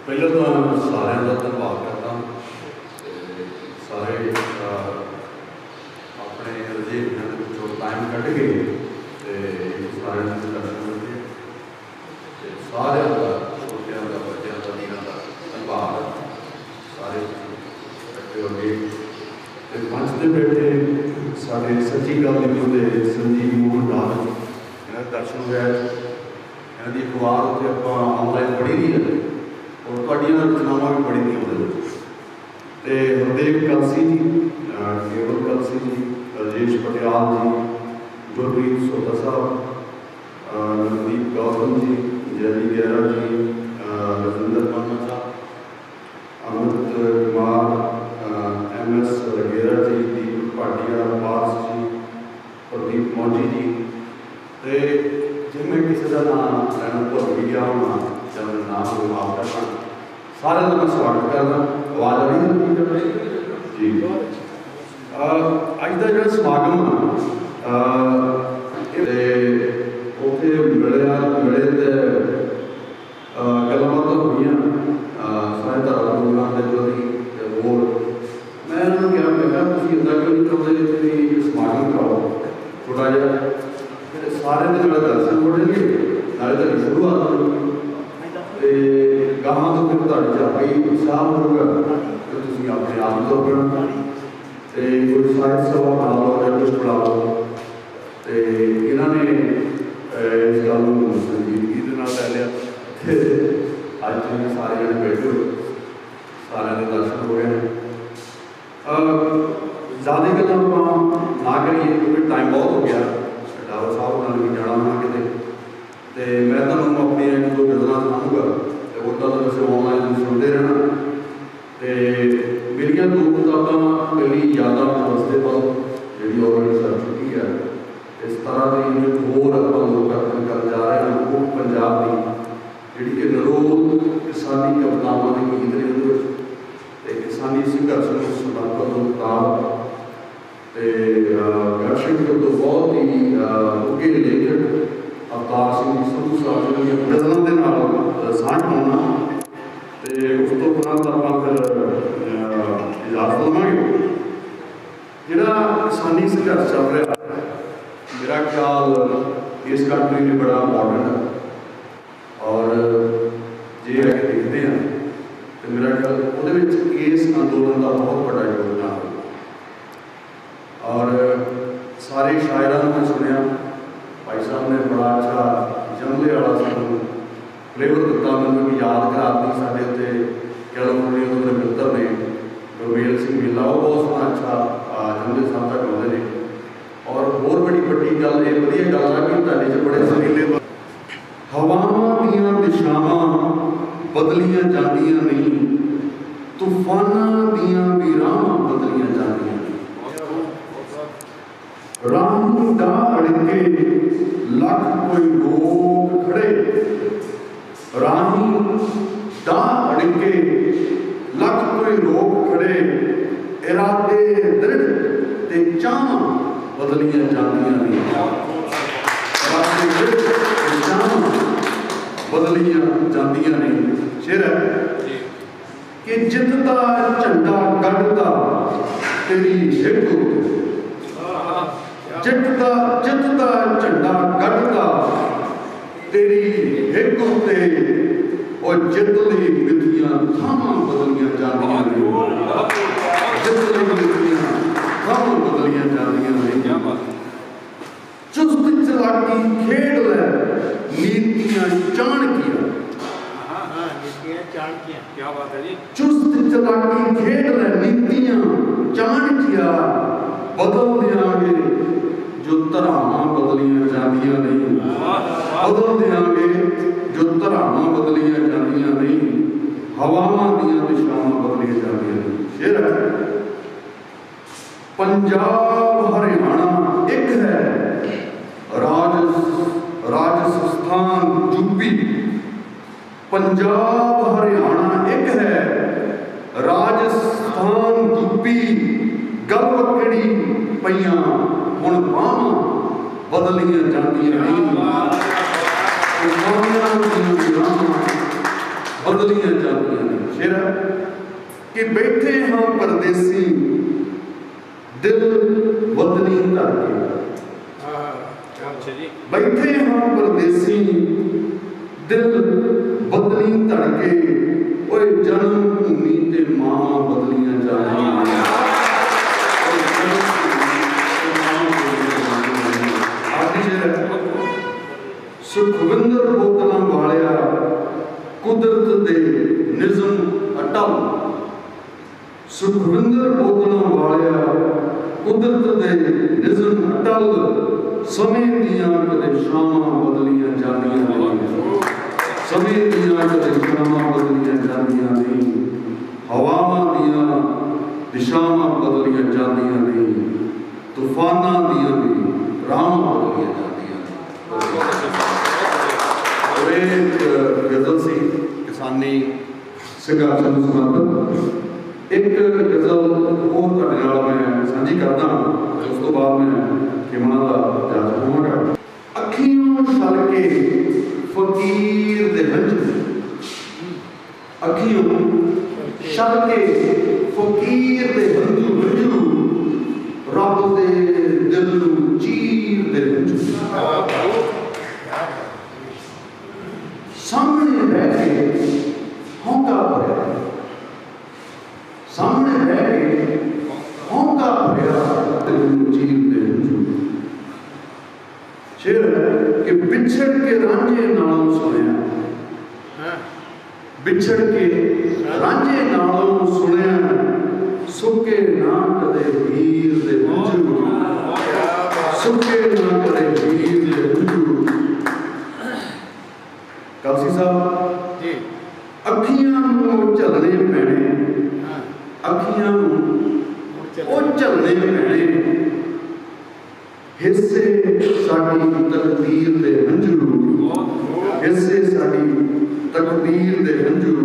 पहले तो सारे का धन्यवाद करता सारे अपने जो टाइम कट गए सारे दर्शन करके सारे का छोटिया का बच्चों का मीरा का धन्यवाद सारे इकट्ठे हो गए मंच से बैठे साढ़े सच्ची गल लिखते संजीव मोहन लाल इन्होंने दर्शन हुए इन्हों की अखबार उत्ते आप ऑनलाइन पढ़ी नहीं है और थोड़िया रचनावां भी पढ़ी नहीं होंगे तो हरदेव कलसी जी केवल कलसी जी राजेश पटियाल जी गुरप्रीत सोता साहब नवदीप गौतम जी जयली गहरा जी रजिंदर पन्ना साहब अमित कुमार MS गेरा जी दीप भाटिया पास जी प्रदीप मौजी जी तो जे मैं किसी का नाम लैना भुल भी गया होना जब नाम माफ करना सारे का मैं स्वागत करना आवाज़ आ रही है जी अज का जो समागम उत्थे मिले तो गलबात हुई सारे धारा प्रोग्राम के प्रति होर मैं इन्होंने कहा मैं तुम इदा क्यों नहीं चाहते भी समागम कराओ थोड़ा जहा सारे के नाले दर्शन हो जाएंगे नाले तुम शुरुआत होगी तो गाहां तो फिर तुहाडे च आपे ही उत्साह होगा तो तुम अपने आप तो अपना तो कोई साहित्य सभा बना लो या कुछ बना लो तो इन्होंने इस गल संजीदगी के नाल लै लिया अज तुम सारे जने बैठे हो सारे के दर्शन हो गए ज़्यादा गल्लां ना करिए क्योंकि टाइम बहुत हो गया डावर साहब नाल भी जाना होना किते तो मैं तुहानूं अपनी एक दो गज़लां सुणाऊंगा तो उदा तो वैसे ऑनलाइन सुनते रहना तो मेरियां दो किताबां पहली यादां नमस्ते पल जिहड़ी ऑलरेडी सर चुकी है इस तरह की यूनिट होर आपां लोकार्पण कर जा रहे हैं वो पंजाब की जिहड़ी कि नरोल किसानी कवितावां के गीत ने उहदे किसानी संघर्ष में समर्पित किताब गढ़शंकर तो बहुत ही उगे लेखक अवतार सिंह जी संधू साहब जी गज़लों के नाल साझ पाना तो उस तो बाद आप फिर इजाजत लवांगे जिहड़ा किसानी संघर्ष चल रहा मेरा ख्याल इस कंट्री में बड़ा इंपॉर्टेंट है और जे देखते हैं तो मेरा ख्याल वो इस अंदोलन का बहुत बड़ा योगदान है और सारे शायरों ने सुनिया भाई साहब ने बड़ा अच्छा जमले वाला सानू फ्लेवर दिता मैंने भी याद कराती साढ़े उत्ते कैलिफोर्निया के मेरे मित्र ने गुरमेल सिंह मीला वो बहुत सोहना अच्छा जमले साहब तक आते हैं और होर बड़ी वड्डी गल ये वधिया गल है कि तुहाडे च बड़े सरीले हवावां दीयां दिशावां बदलियां जांदियां नहीं तूफानां दीयां भी राहां बदलियां जांदियां राह दा अड़के लख कोई लोग खड़े राही दा अड़के लख कोई लोग खड़े इरादे दृढ़ ते चाहां बदलियां जांदियां नहीं इरादे दृढ़ ते चाहां बदलियां जांदियां नहीं शेर है कि जितदा झंडा गढ़दा तेरी हिक जितदा झंडा गढ़दा तेरी हिक उत्ते और जितली मिथियां थावां बदलियां जांदियां नहीं जितली मिथियां थावां बदलियां जांदियां नहीं चुस्त चलाकी खेड लै नीतियां चाणकियां क्या बात है जी चुस्त चलाकी खेड लै नीतियां चाणकिया बदल देंगे जो धरावां बदलियां जांदियां नहीं बदल देंगे जो धरावां बदलियां जांदियां नहीं हवावां दीयां दिशावां बदलियां जांदियां नहीं शेर है पंजाब हरियाणा एक है राजस्थान यूपी पंजाब हरियाणा एक है राजस्थान यूपी गल वकड़ी पईयां हुण बाहां बदलियां जांदियां नहीं बदलियां जांदियां ने। शेर कि बैठे हाँ परदेसी दिल वतनी धर के, बैठे हाँ परदेसी दिल बदली धड़के, ओए जन्म भूमि ते मां बदलियां जानियां। सुखविंदर बोतलां वालिया कुदरत दे निज़म अटल, सुखविंदर बोतलां वालिया कुदरत दे निज़म अटल, समय दियां कदे शामां बदलियां जानियां नहीं, समय दियां कदे शामां बदलियां जानियां नहीं, हवावां दियां दिशावां बदलियां जानियां नहीं, तूफानां दियां भी राहां बदलियां जानियां नहीं। एक गज़ल सी किसानी संघर्ष नूं समर्पित, एक गज़ल होर तुहाडे नाल मैं सांझी करदा, उस तो बाद मैं किमना दा इजाज़त होवांगा। अखियों छल के फकीर दे हंझू, अखियों छल के फकीर दे हंझू हंझू, रब दे दिल नूं चीर दे हंझू। सामने रह के होंका भरिया, सामने रह के होंका भरिया, दिल नूं चीर दे हंझू। शेर कि बिछड़ के रांझे नालों सुनिया, बिछड़ के रांझे नालों सुनिया, सुके ना कदे हीर दे हंझू, सुके ना कदे हीर दे हंझू। कलसी साहब जी, अखियां नूं झलने पैणे, अखियां नूं झलने पैणे, हिस्से साडी तकदीर दे हंझू, हिस्से साडी तकदीर दे हंझू।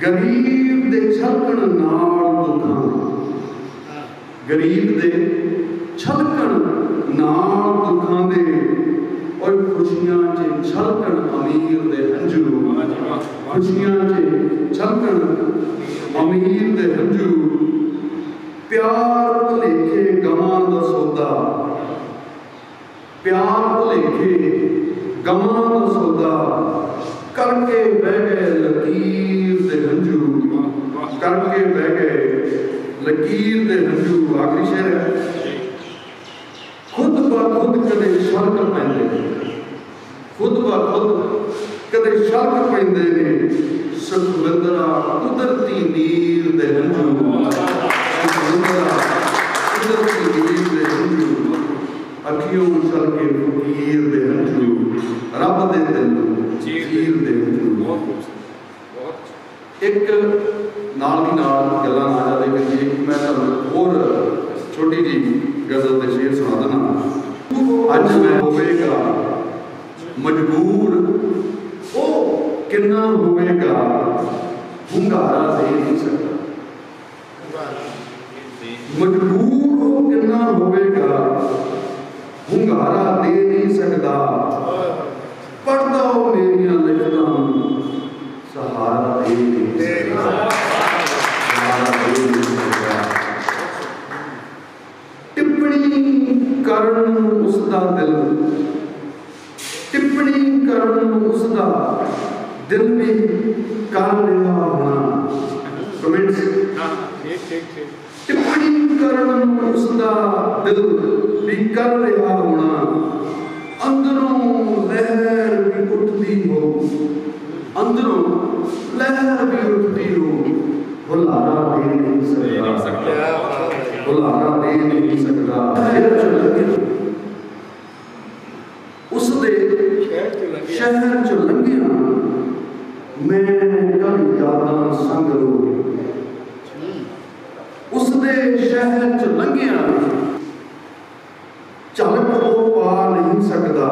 गरीब दे छलकण नाल दुखां, गरीब दे छलकण नाल दुखां दे, और खुशियां च छलकण अमीर दे हंझू, खुशियां च छलकण अमीर दे हंझू। प्यार भुलेखे गवां दा सौदा, प्यार भुलेखे गवां दा सौदा, करके बह गए लकीर दे हंझू, करके बह गए लकीर दे हंझू। आखिरी शेर है, खुद ब खुद कदे शर्क पैंदे, खुद ब खुद कदे शर्क पैंदे ने, सुखविंदरा कुदरती नीर दे हंझू, सुखविंदरा कुदरती नीर दे हंझू। अखियों छल के फकीर दे हंझू, रब दे दिल चीर दे हंझू। एक नाल दी नाल गल्लां ना जादे करिए, मैं तुहानूं होर छोटी जी गज़ल दे शेर सुना देना। अज मैं होवेगा मजबूर, ओ किन्ना होवेगा हुंगारा दे नहीं सकता, मजबूर ओ किन्ना होवेगा हुंगारा दे नहीं सकता, पढ़दा ओ मेरियां लिखतां सहारा दे नहीं सकता, सहारा दे नहीं सकता। टिप्पणी करन उसदा दिल, टिप्पणी करन उसदा दिल भी कर रहा होना, कमेंट्स टिप्पणी करन उसदा दिल भी कर रहा होना, अंदरों लहर भी उठती हो, अंदरों लहर भी उठती हो, हुलारा दे नहीं सकता, हुलारा दे नहीं सकता। उसदे शहर च लंघिया मैं कल यादां संग रोए, उसदे शहर च लंघिया झलक वो पा नहीं सकता,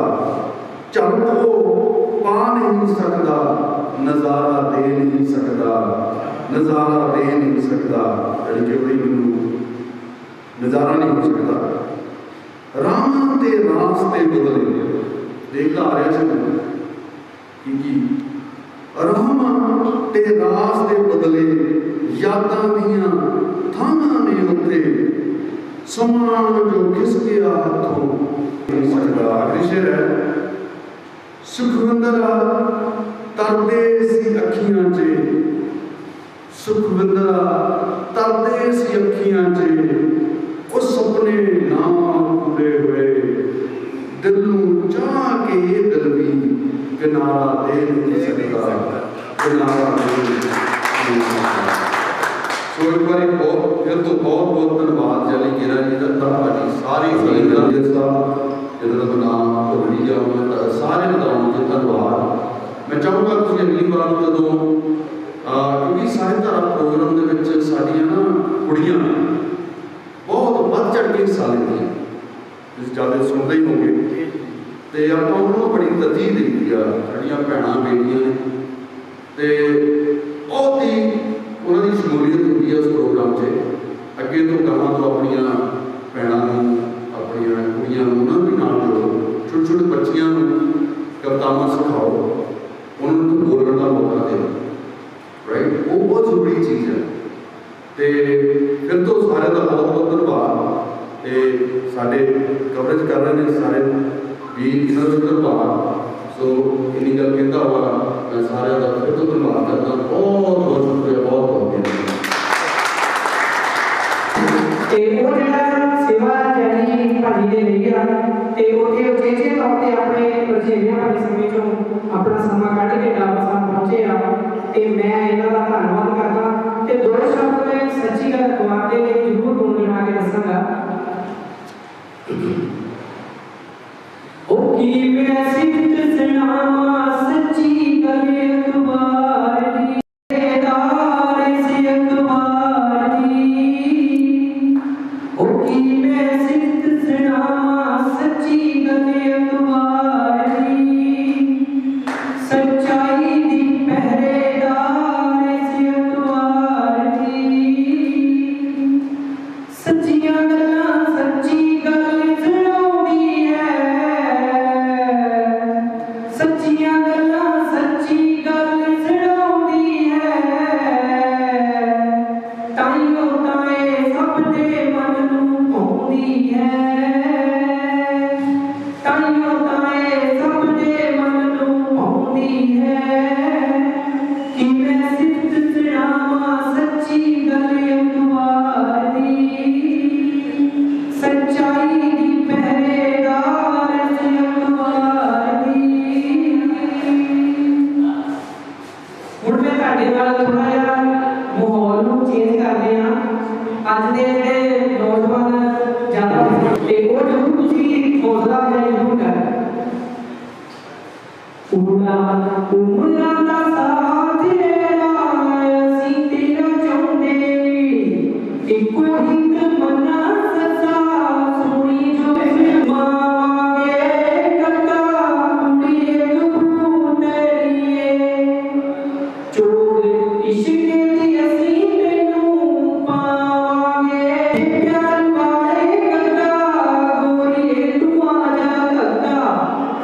झलक वो पा नहीं सकता, नजारा दे नहीं सकता, नजारा दे नहीं सकता। नजारा नहीं हो सकता। राह ते रास्ते बदले देखता आ रहा कि राहां ते रास दे बदले यादां दियां थानां ने उत्ते समान जो खिसकिया हाथों आखिरी शेर है सुखविंदरा तरदे सी अखियां च सुखविंदरा तरदे सी अखियां च उस सपने ना पूरे हुए दिल नूं चाह के ये दिल भी किनारा दे नहीं सकता किनारा दे नहीं सकता। सो एक बार बहुत फिर तो बहुत बहुत धन्यवाद जाली गिरा जी का ਤੁਹਾਡੀ सारी फरीदां जिसका जिन्होंने नाम भुल जाऊँ सारे बताऊँ जो धन्यवाद। मैं चाहूँगा कि अगली बार जो क्योंकि साहित्यधारा प्रोग्राम के साड़ियाँ ना कुड़ियाँ बहुत बढ़ चढ़ के हिस्सा लेंदियां तुसीं ज़्यादा सुनते ही होंगे तो आप उन्होंने बड़ी तरजीह दी है साड़ियाँ भैणां बेटियां ने तो बहुत ही उन्होंने शमूलीयत होती है उस प्रोग्राम से अगे तो गाँव तो अपन भैणों अपन कुड़ियां उन्होंने भी नाल जोड़ो छोटे छोटे बच्चियां कवितावां सिखाओ उन्होंने तो बोलने का मौका दो राइट वो बहुत जरूरी चीज़ है। तो फिर तो सारे का बहुत बहुत धन्यवाद तो साढ़े कवरेज कर रहे हैं सारे भी इन्होंने धन्यवाद। सो इन्नी गल कहता हुआ मैं सारे का फिर तो धन्यवाद करता बहुत बहुत शुक्रिया बहुत बहुत सेवा जैसी भाजी ने ले गया उचेचे तौर पर अपने रचेवियां वाले समय चो अपना समा कढ़ के डाबा साहब पहुंचे आ मैं इन्हों का धन्यवाद करता तो दो शब्द मैं सच्ची गल अखबार के लिए जरूर गुनगुना के दसांगा कि मैं सिफ्त सुनावा सच्ची गल अखबार दी दार से अखबार दी कि मैं सिफ्त सुनावा सच्ची गल अखबार दी सच्चाई दी पहरेदार से अखबार दी सच्चियां गल्लां सच्ची गल सुनाउंदी है सच्चियां गल्लां सच्ची गल सुनाउंदी है ताइयों ताए सब दे मन नूं भाउंदी है ताइयों ताए सब दे मन नूं भाउंदी है कि मैं सिफ्त सुनावा सच्ची गल अखबार दी सच्चाई दी पहरेदार से अखबार दी। हुण मैं तुहाडे नाल थोड़ा जिहा माहौल नूं चेंज करदे हां अज दे जिहड़े नौजवान ज़्यादा ते ओह जरूर तुसीं हौसला अफजाई जरूर कर उमरां दा साथ तेरा असीं तेरा चाहुंदे इक्को हिंद मना सच्चा सोनी जो मांगे कक्का कुड़ी एक फूटरिए चोर इश्क दी असीं तैनूं पावांगे प्यार वाले कक्का गोरीए तू आ जा कक्का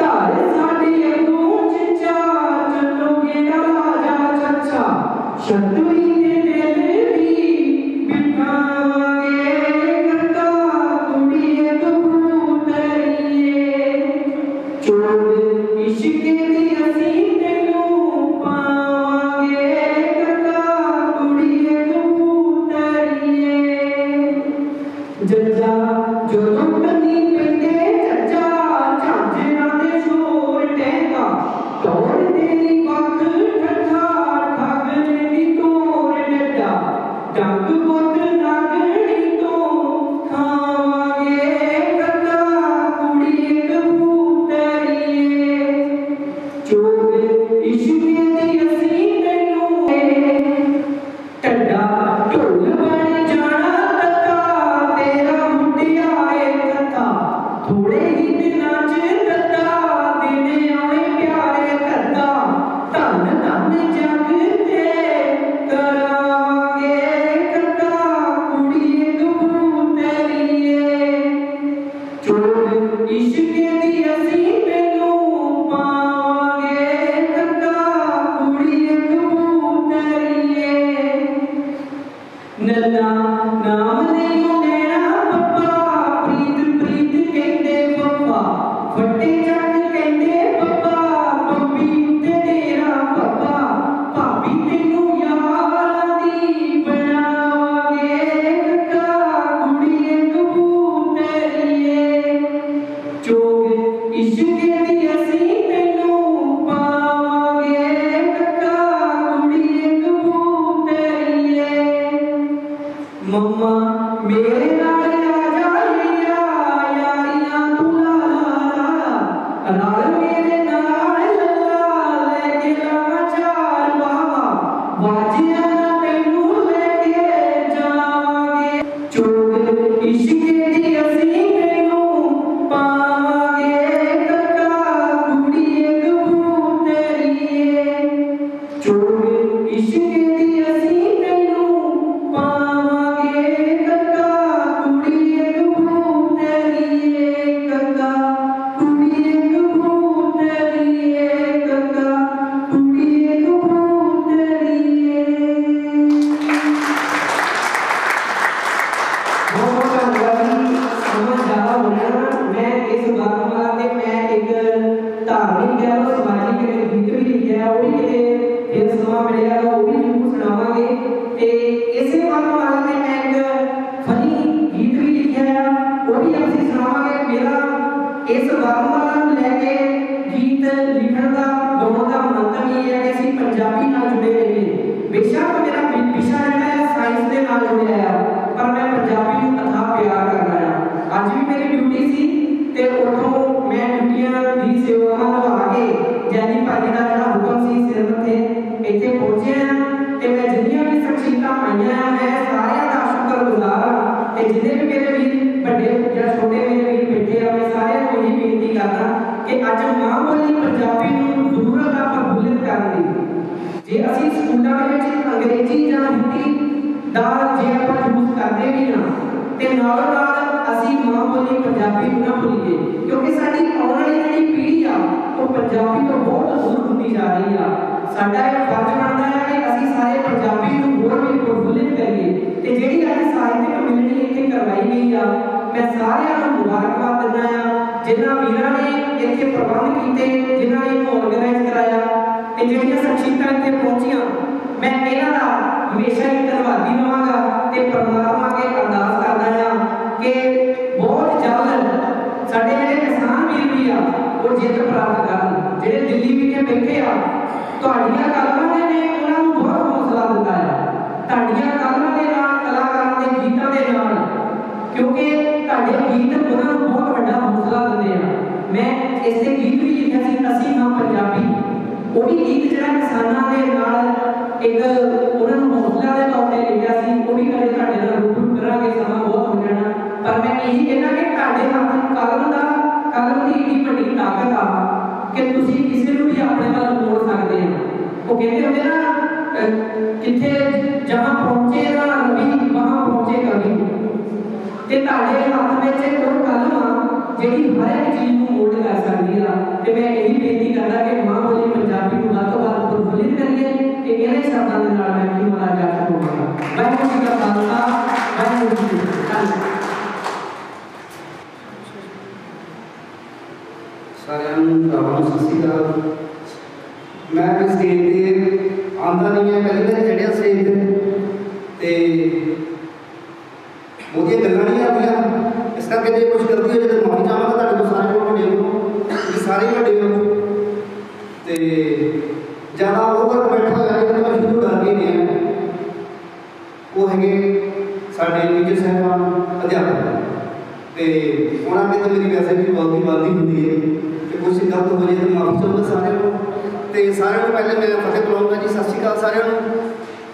घर साडी अगों चिचा चलोगे राजा चचा शतवी दे दिल दी बिठावांगे कक्का कुड़ी एक फूटरिए चोर इश्क दी असीं तैनूं पावांगे कक्का कुड़ी एक फूटरिए जज्जा ਜਦੋਂ ਕੰਨੀ ਪੈਂਦੇ ਜੱਜਾ ਝਾਂਜਰਾਂ ਦੇ ਸ਼ੋਰ ਟਹਿੰਦਾ ਦੌੜ ਤੇਰੀ ਕੱਖ ਠੱਠਾ ਠੱਗ ਦੀ ਤੋਰ वाजिया तैनू लेके जावांगे चोग इश्क दी असीं तैनू पावांगे कक्का कुड़िए कबूतरिए चोग इश्क दी असीं तैनू पावांगे कक्का कुड़िए कबूतरिए कक्का कुड़िए कबूतरिए कक्का कुड़िए कबूतरिए। बहुत धन्यवाद जी। समझ ज़्यादा हो रहा है ना। मैं इस वर्णमाला ते मैं एक धार्मिक कह लो समाजिक गीत भी लिखा है, वो भी किते फिर समा मिलेगा तो वो भी जरूर सुनावांगे। ते इसे वर्णमाला ते मैं एक फनी गीत भी लिखा है, वो भी आपसे सुनावांगे। मेरा इस वर्णमाला ਨੂੰ ਲੈ ਕੇ गीत लिखण ਦਾ गाउण ਦਾ ਮੰਤਵ ਇਹ ਹੈ ਕਿ ਅਸੀਂ ਪੰਜਾਬੀ ਨਾਲ ਜੁੜੇ ਰਹੀਏ। बेशक मेरा विषय ਜਿਹੜਾ ਹੈ ਸਾਇੰਸ ਦੇ ਨਾਲ ਜੁੜਿਆ ਹੈ, पर मैं पंजाबी ਨੂੰ अथाह प्यार करना है। ਅੱਜ ਵੀ मेरी ड्यूटी सी ਤੇ ਉਥੋਂ ਮੈਂ ਡਿਊਟੀਆਂ ਦੀ ਸੇਵਾਵਾਂ ਨਿਭਾ ਕੇ ਜੈਨੀ ਭਾਜੀ ਦਾ ਜਿਹੜਾ ਹੁਕਮ ਸੀ ਸਿਰ ਮੱਥੇ ਇੱਥੇ ਪਹੁੰਚਿਆ ਤੇ ਮੈਂ ਜਿੰਨੀਆਂ ਵੀ ਸ਼ਖਸੀਅਤਾਂ ਆਈਆਂ ਆ ਮੈਂ ਸਾਰਿਆਂ ਦਾ ਸ਼ੁਕਰਗੁਜ਼ਾਰ ਹਾਂ ਤੇ ਜਿੰਨੇ ਵੀ ਮੇਰੇ ਵੀਰ ਵੱਡੇ ਜਾਂ ਛੋਟੇ ਮੇਰੇ ਵੀਰ ਬੈਠੇ ਆ ਮੈਂ ਸਾਰਿਆਂ ਨੂੰ ਇਹੀ ਬੇਨਤੀ ਕਰਦਾ ਕਿ ਅੱਜ ਮਾਂ ਬੋਲੀ ਪੰਜਾਬੀ ਨੂੰ ਜ਼ਰੂਰਤ ਆ ਪ੍ਰਫੁੱਲਿਤ ਕਰਨ ਦੀ। ਜੇ ਅਸੀਂ ਸਕੂਲਾਂ ਦੇ ਵਿੱਚ ਅੰਗਰੇਜ਼ੀ ਜਾਂ ਹਿੰਦੀ ਦਾ ਜੇ ਆਪਾਂ ਯੂਜ਼ ਕਰਦੇ ਵੀ ਨਾ ਤੇ ਨਾਲ ਅਸੀਂ ਮਾਂ ਬੋਲੀ ਪੰਜਾਬੀ ਨੂੰ ਨਾ ਭੁੱਲੀਏ ਕਿਉਂਕਿ ਸਾਡੀ ਆਉਣ ਵਾਲੀ ਜਿਹੜੀ ਪੀੜ੍ਹੀ ਆ ਉਹ ਪੰਜਾਬੀ ਤੋਂ ਬਹੁਤ ਦੂਰ ਹੁੰਦੀ ਜਾ ਰਹੀ ਆ। ਸਾਡਾ ਇਹ ਫਰਜ਼ ਬਣਦਾ ਹੈ ਕਿ ਅਸੀਂ ਸਾਰੇ ਪੰਜਾਬੀ ਨੂੰ ਹੋਰ ਵੀ ਪ੍ਰਫੁੱਲਿਤ ਕਰੀਏ ਤੇ ਜਿਹੜੀ ਅੱਜ ਸਾਹਿਤਕ ਮਿਲਣੀ ਇੱਥੇ ਕਰਵਾਈ ਗਈ ਆ ਮੈਂ ਸਾਰਿਆਂ ਨੂੰ ਮੁਬਾਰਕਬਾਦ ਦਿੰਦਾ ਆ ਜਿਨ੍ਹਾਂ ਵੀਰਾਂ ਨੇ ਇੱਥੇ ਪ੍ਰਬੰਧ ਕੀਤੇ, ਜਿਨ੍ਹਾਂ ਨੇ ਇਹਨੂੰ ਆਰਗੇਨਾਈਜ਼ ਕਰਾਇਆ ਤੇ ਜਿਹੜੀਆਂ ਸ਼ਖਸੀਅਤਾਂ ਇੱਥੇ ਪਹੁੰਚੀਆਂ ਮੈਂ ਇਹਨਾਂ ਦਾ ਹਮੇਸ਼ਾ ਹੀ ਧੰਨਵਾਦੀ ਰਹਾਂਗਾ ਤੇ ਪਰਮਾਤਮਾ ਅੱਗੇ ਅਰਦਾਸ ਕਰਦਾ ਆ ਕਿ ਬਹੁਤ ਜਲਦ ਸਾਡੇ ਜਿਹੜੇ ਕਿਸਾਨ ਵੀਰ ਵੀ ਆ ਉਹ ਜਿੱਤ ਪ੍ਰਾਪਤ ਕਰਨ। ਜਿਹੜੇ ਦਿੱਲੀ ਵਿਖੇ ਬੈਠੇ ਆ ਤੁਹਾਡੀਆਂ ਕਲਮਾਂ ਨੇ ਉਹਨਾਂ ਨੂੰ ਬਹੁਤ ਹੌਸਲਾ ਦਿੱਤਾ ਆ। ਤੁਹਾਡੀਆਂ ਕਲਮਾਂ ਦੇ ਨਾਲ ਕਲਾਕਾਰਾਂ ਦੇ ਗੀਤਾਂ ਦੇ ਨਾਲ ਕਿਉਂਕਿ ਤੁਹਾਡੇ ਗੀਤ ਉਹਨਾਂ ਨੂੰ ਬਹੁਤ ਵੱਡਾ ਹੌਸਲਾ ਦਿੰਦੇ ਆ। ਮੈਂ ਇਸੇ ਗੀਤ ਵੀ ਲਿਖਿਆ ਸੀ ਅਸੀਂ ਹਾਂ ਪੰਜਾਬੀ, ਉਹ ਵੀ ਗੀਤ ਜਿਹੜਾ ਕਿਸਾਨਾਂ ਦੇ ਨਾਲ ਇੱਕ ਉਹਨਾਂ ਨੂੰ ਹੌਸਲਾ ਦੇ ਤੌਰ ਤੇ ਲਿਖਿਆ ਸੀ। ਉਹ ਵੀ ਕਦੇ ਤੁਹਾਡੇ ਨਾਲ ਰੂਬਰੂ ਕਰਾਂਗੇ, ਸਮਾਂ ਬਹੁਤ ਹੋ ਜਾਣਾ ਪਰ ਮੈਂ ਇਹੀ ਕਹਿੰਦਾ ਕਿ ਤੁਹਾਡੇ ਹੱਥ ਕਲਮ ਦੀ ਇੰਨੀ ਵੱਡੀ ਤਾਕਤ ਆ ਕਿ ਤੁਸੀਂ ਕਿਸੇ ਨੂੰ ਵੀ ਆਪਣੇ ਵੱਲ ਮੋੜ ਸਕਦੇ ਆ। ਉਹ ਕਹਿੰਦੇ ਹੁੰਦੇ ਨਾ ਕਿੱਥੇ ਜਹਾਂ ਪਹੁੰਚੇ ਨਾ ਰਵੀ ਵਹਾਂ ਪਹੁੰਚੇ ਕਵੀ ਤੇ ਤੁਹਾਡੇ ਹੱਥ ਵਿੱਚ ਉਹ ਕਲਮ ਆ ਜਿਹੜੀ ਹਰ ਇੱਕ ਚੀਜ਼ ਨੂੰ ਮੋੜ ਕਰ ਸਕਦੀ ਆ। ਤੇ ਮੈਂ ਇਹੀ ਬੇਨਤੀ ਕਰਦਾ ਕਿ ਮਾਂ ਬੋਲੀ ਪੰਜਾਬੀ ਨੂੰ ਵੱਧ ਤੋਂ ਵੱਧ ਪ੍ਰਫੁੱਲਿਤ ਕਰੀਏ ਤੇ ਇਹਦੇ ਸ਼ਬਦਾਂ ਦੇ ਨਾਲ ਮੈਂ ਕੀ ਹੋਣਾ ਚਾਹਤਾ ਹੋਵਾਂਗਾ। ਵਾਹਿਗੁਰੂ ਜੀ ਕਾ ਖਾਲਸਾ ਵਾਹਿਗੁਰੂ ਜੀ ਕੀ ਫਤਿਹ। ਸਾਰਿਆਂ ਨੂੰ ਸਤਿ ਸ਼੍ਰੀ ਅਕਾਲ। मैं स्टेज पर आंदा नहीं है, पहली बार चढ़िया स्टेज पर ਉਹਦੀਆਂ ਗੱਲਾਂ ਨਹੀਂ ਆਉਂਦੀਆਂ। ਇਸ ਕਰਕੇ ਜੇ ਕੁਝ ਗਲਤੀ ਹੋ ਜਾਵੇ ਤਾਂ ਮਾਫੀ ਚਾਹਾਂਗਾ ਤੁਹਾਡੇ ਕੋਲ ਸਾਰੇ ਕੋਲ ਵੱਡੇ ਹੋ, ਤੁਸੀਂ ਸਾਰੇ ਹੀ ਵੱਡੇ ਹੋ ਤੇ ਜ਼ਿਆਦਾ ਉਹ ਵਰਗ ਬੈਠਾ ਹੋਇਆ ਜਿਹਨਾਂ ਮੈਂ ਸ਼ੁਰੂ ਕਰ ਕੇ ਗਿਆ ਉਹ ਹੈਗੇ ਸਾਡੇ ਟੀਚਰ ਸਾਹਿਬਾਨ ਅਧਿਆਪਕ ਤੇ ਉਹਨਾਂ ਦੇ ਤਾਂ ਮੇਰੀ ਵੈਸੇ ਵੀ ਬਹੁਤ ਹੀ ਵਾਦੀ ਹੁੰਦੀ ਹੈ ਕਿ ਕੁਝ ਗਲਤ ਹੋ ਜਾਏ ਤਾਂ ਮਾਫੀ ਚਾਹੁੰਦਾ ਸਾਰਿਆਂ ਨੂੰ। ਤੇ ਸਾਰਿਆਂ ਨੂੰ ਪਹਿਲੇ ਮੈਂ ਫਤਿਹ ਬੁਲਾਉਂਗਾ ਜੀ। ਸਤਿ ਸ਼੍ਰੀ ਅਕਾਲ ਸਾਰਿਆਂ ਨੂੰ।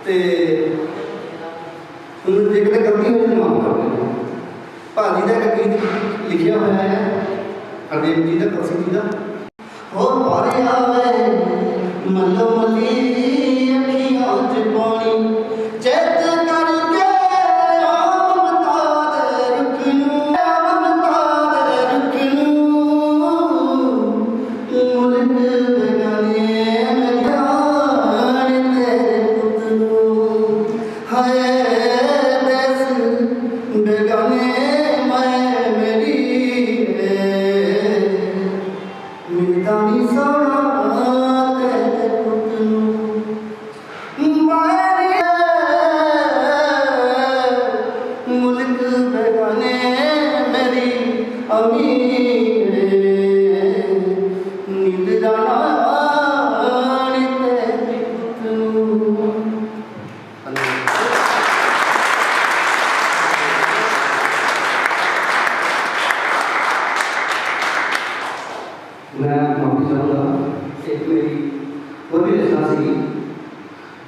ਤੇ ਹੁਣ ਜੇ ਕਿਤੇ ਗਲਤੀ ਹੋਈ ਤਾਂ ਮਾਫ ਕਰ ਦਿਓ। ਭਾਜੀ ਦਾ ਇੱਕ ਗੀਤ ਲਿਖਿਆ ਹੋਇਆ ਹੈ ਹਰਦੇਵ ਜੀ ਦਾ, ਪ੍ਰਸਿੱਧ ਜੀ ਦਾ। ਹੋ ਪਾਰੇ ਆਵੇ ਮੱਲੋ ਮੱਲੀ ਅੱਖੀਆਂ 'ਚ ਪਾਣੀ ਚੇਤ ਕਰਕੇ ਆਮਤਾ ਦੇ ਰੁੱਖ ਨੂੰ ਮੁਲਕ ਬਗਾਨੇ ਮਰਿਆਣ ਤੇਰੇ ਪੁੱਤ ਨੂੰ ਹਾਏ बेगाने मैं मेरी मिलता नहीं सोना तेरे पुत नूं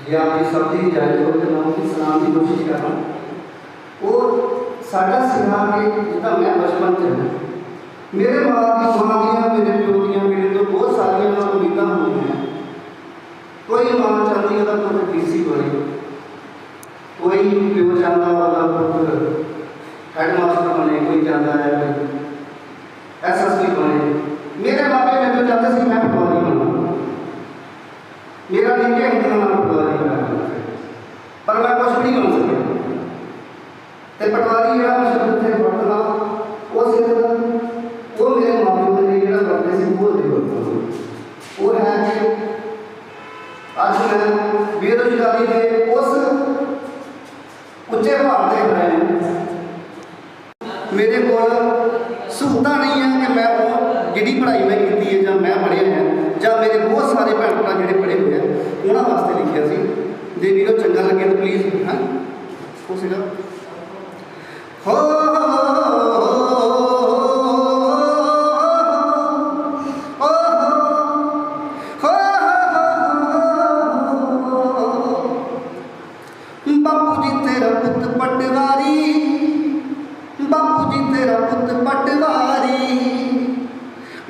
जे आपकी सब की इजाजत हो तो मैं उसकी सलाम की कोशिश कर रहा वो साडा सिखा के जितना मैं बचपन च मेरे माँ दियाँ मेरे प्यो दियाँ मेरे तो बहुत सारिया उम्मीदा हुई हैं कोई माँ चाहती है पुत्र DC बने कोई प्यो चाहता है पुत्र हेडमास्टर बने कोई चाहता है कोई SSB बने मेरे मापे मैं तो चाहते थे मैं पटवारी बना मेरा निके होंगे मैं पटवारी बना पर मैं कुछ नहीं बन सके ते पटवारी जरा मैं शब्द थे पढ़ना वो सिर्फ वो मेरे मापे ने जरा पढ़ने से बोल दे वो है कि आज मैं बेरोजगारी के उस उच्चे भाव से रहे हैं मेरे को सहूलत नहीं है कि मैं वो जी पढ़ाई मैं की है ਜਾਂ मैं पढ़े हैं ਜਾਂ मेरे बहुत सारे भैन भरा जो पढ़े हुए हैं उन्होंने वास्ते लिखा सी जे वीरो चंगा लगे तो प्लीज़ हाँ हो सीगा हो बापू जी तेरा पुत पटवारी बापू जी तेरा पुत पटवारी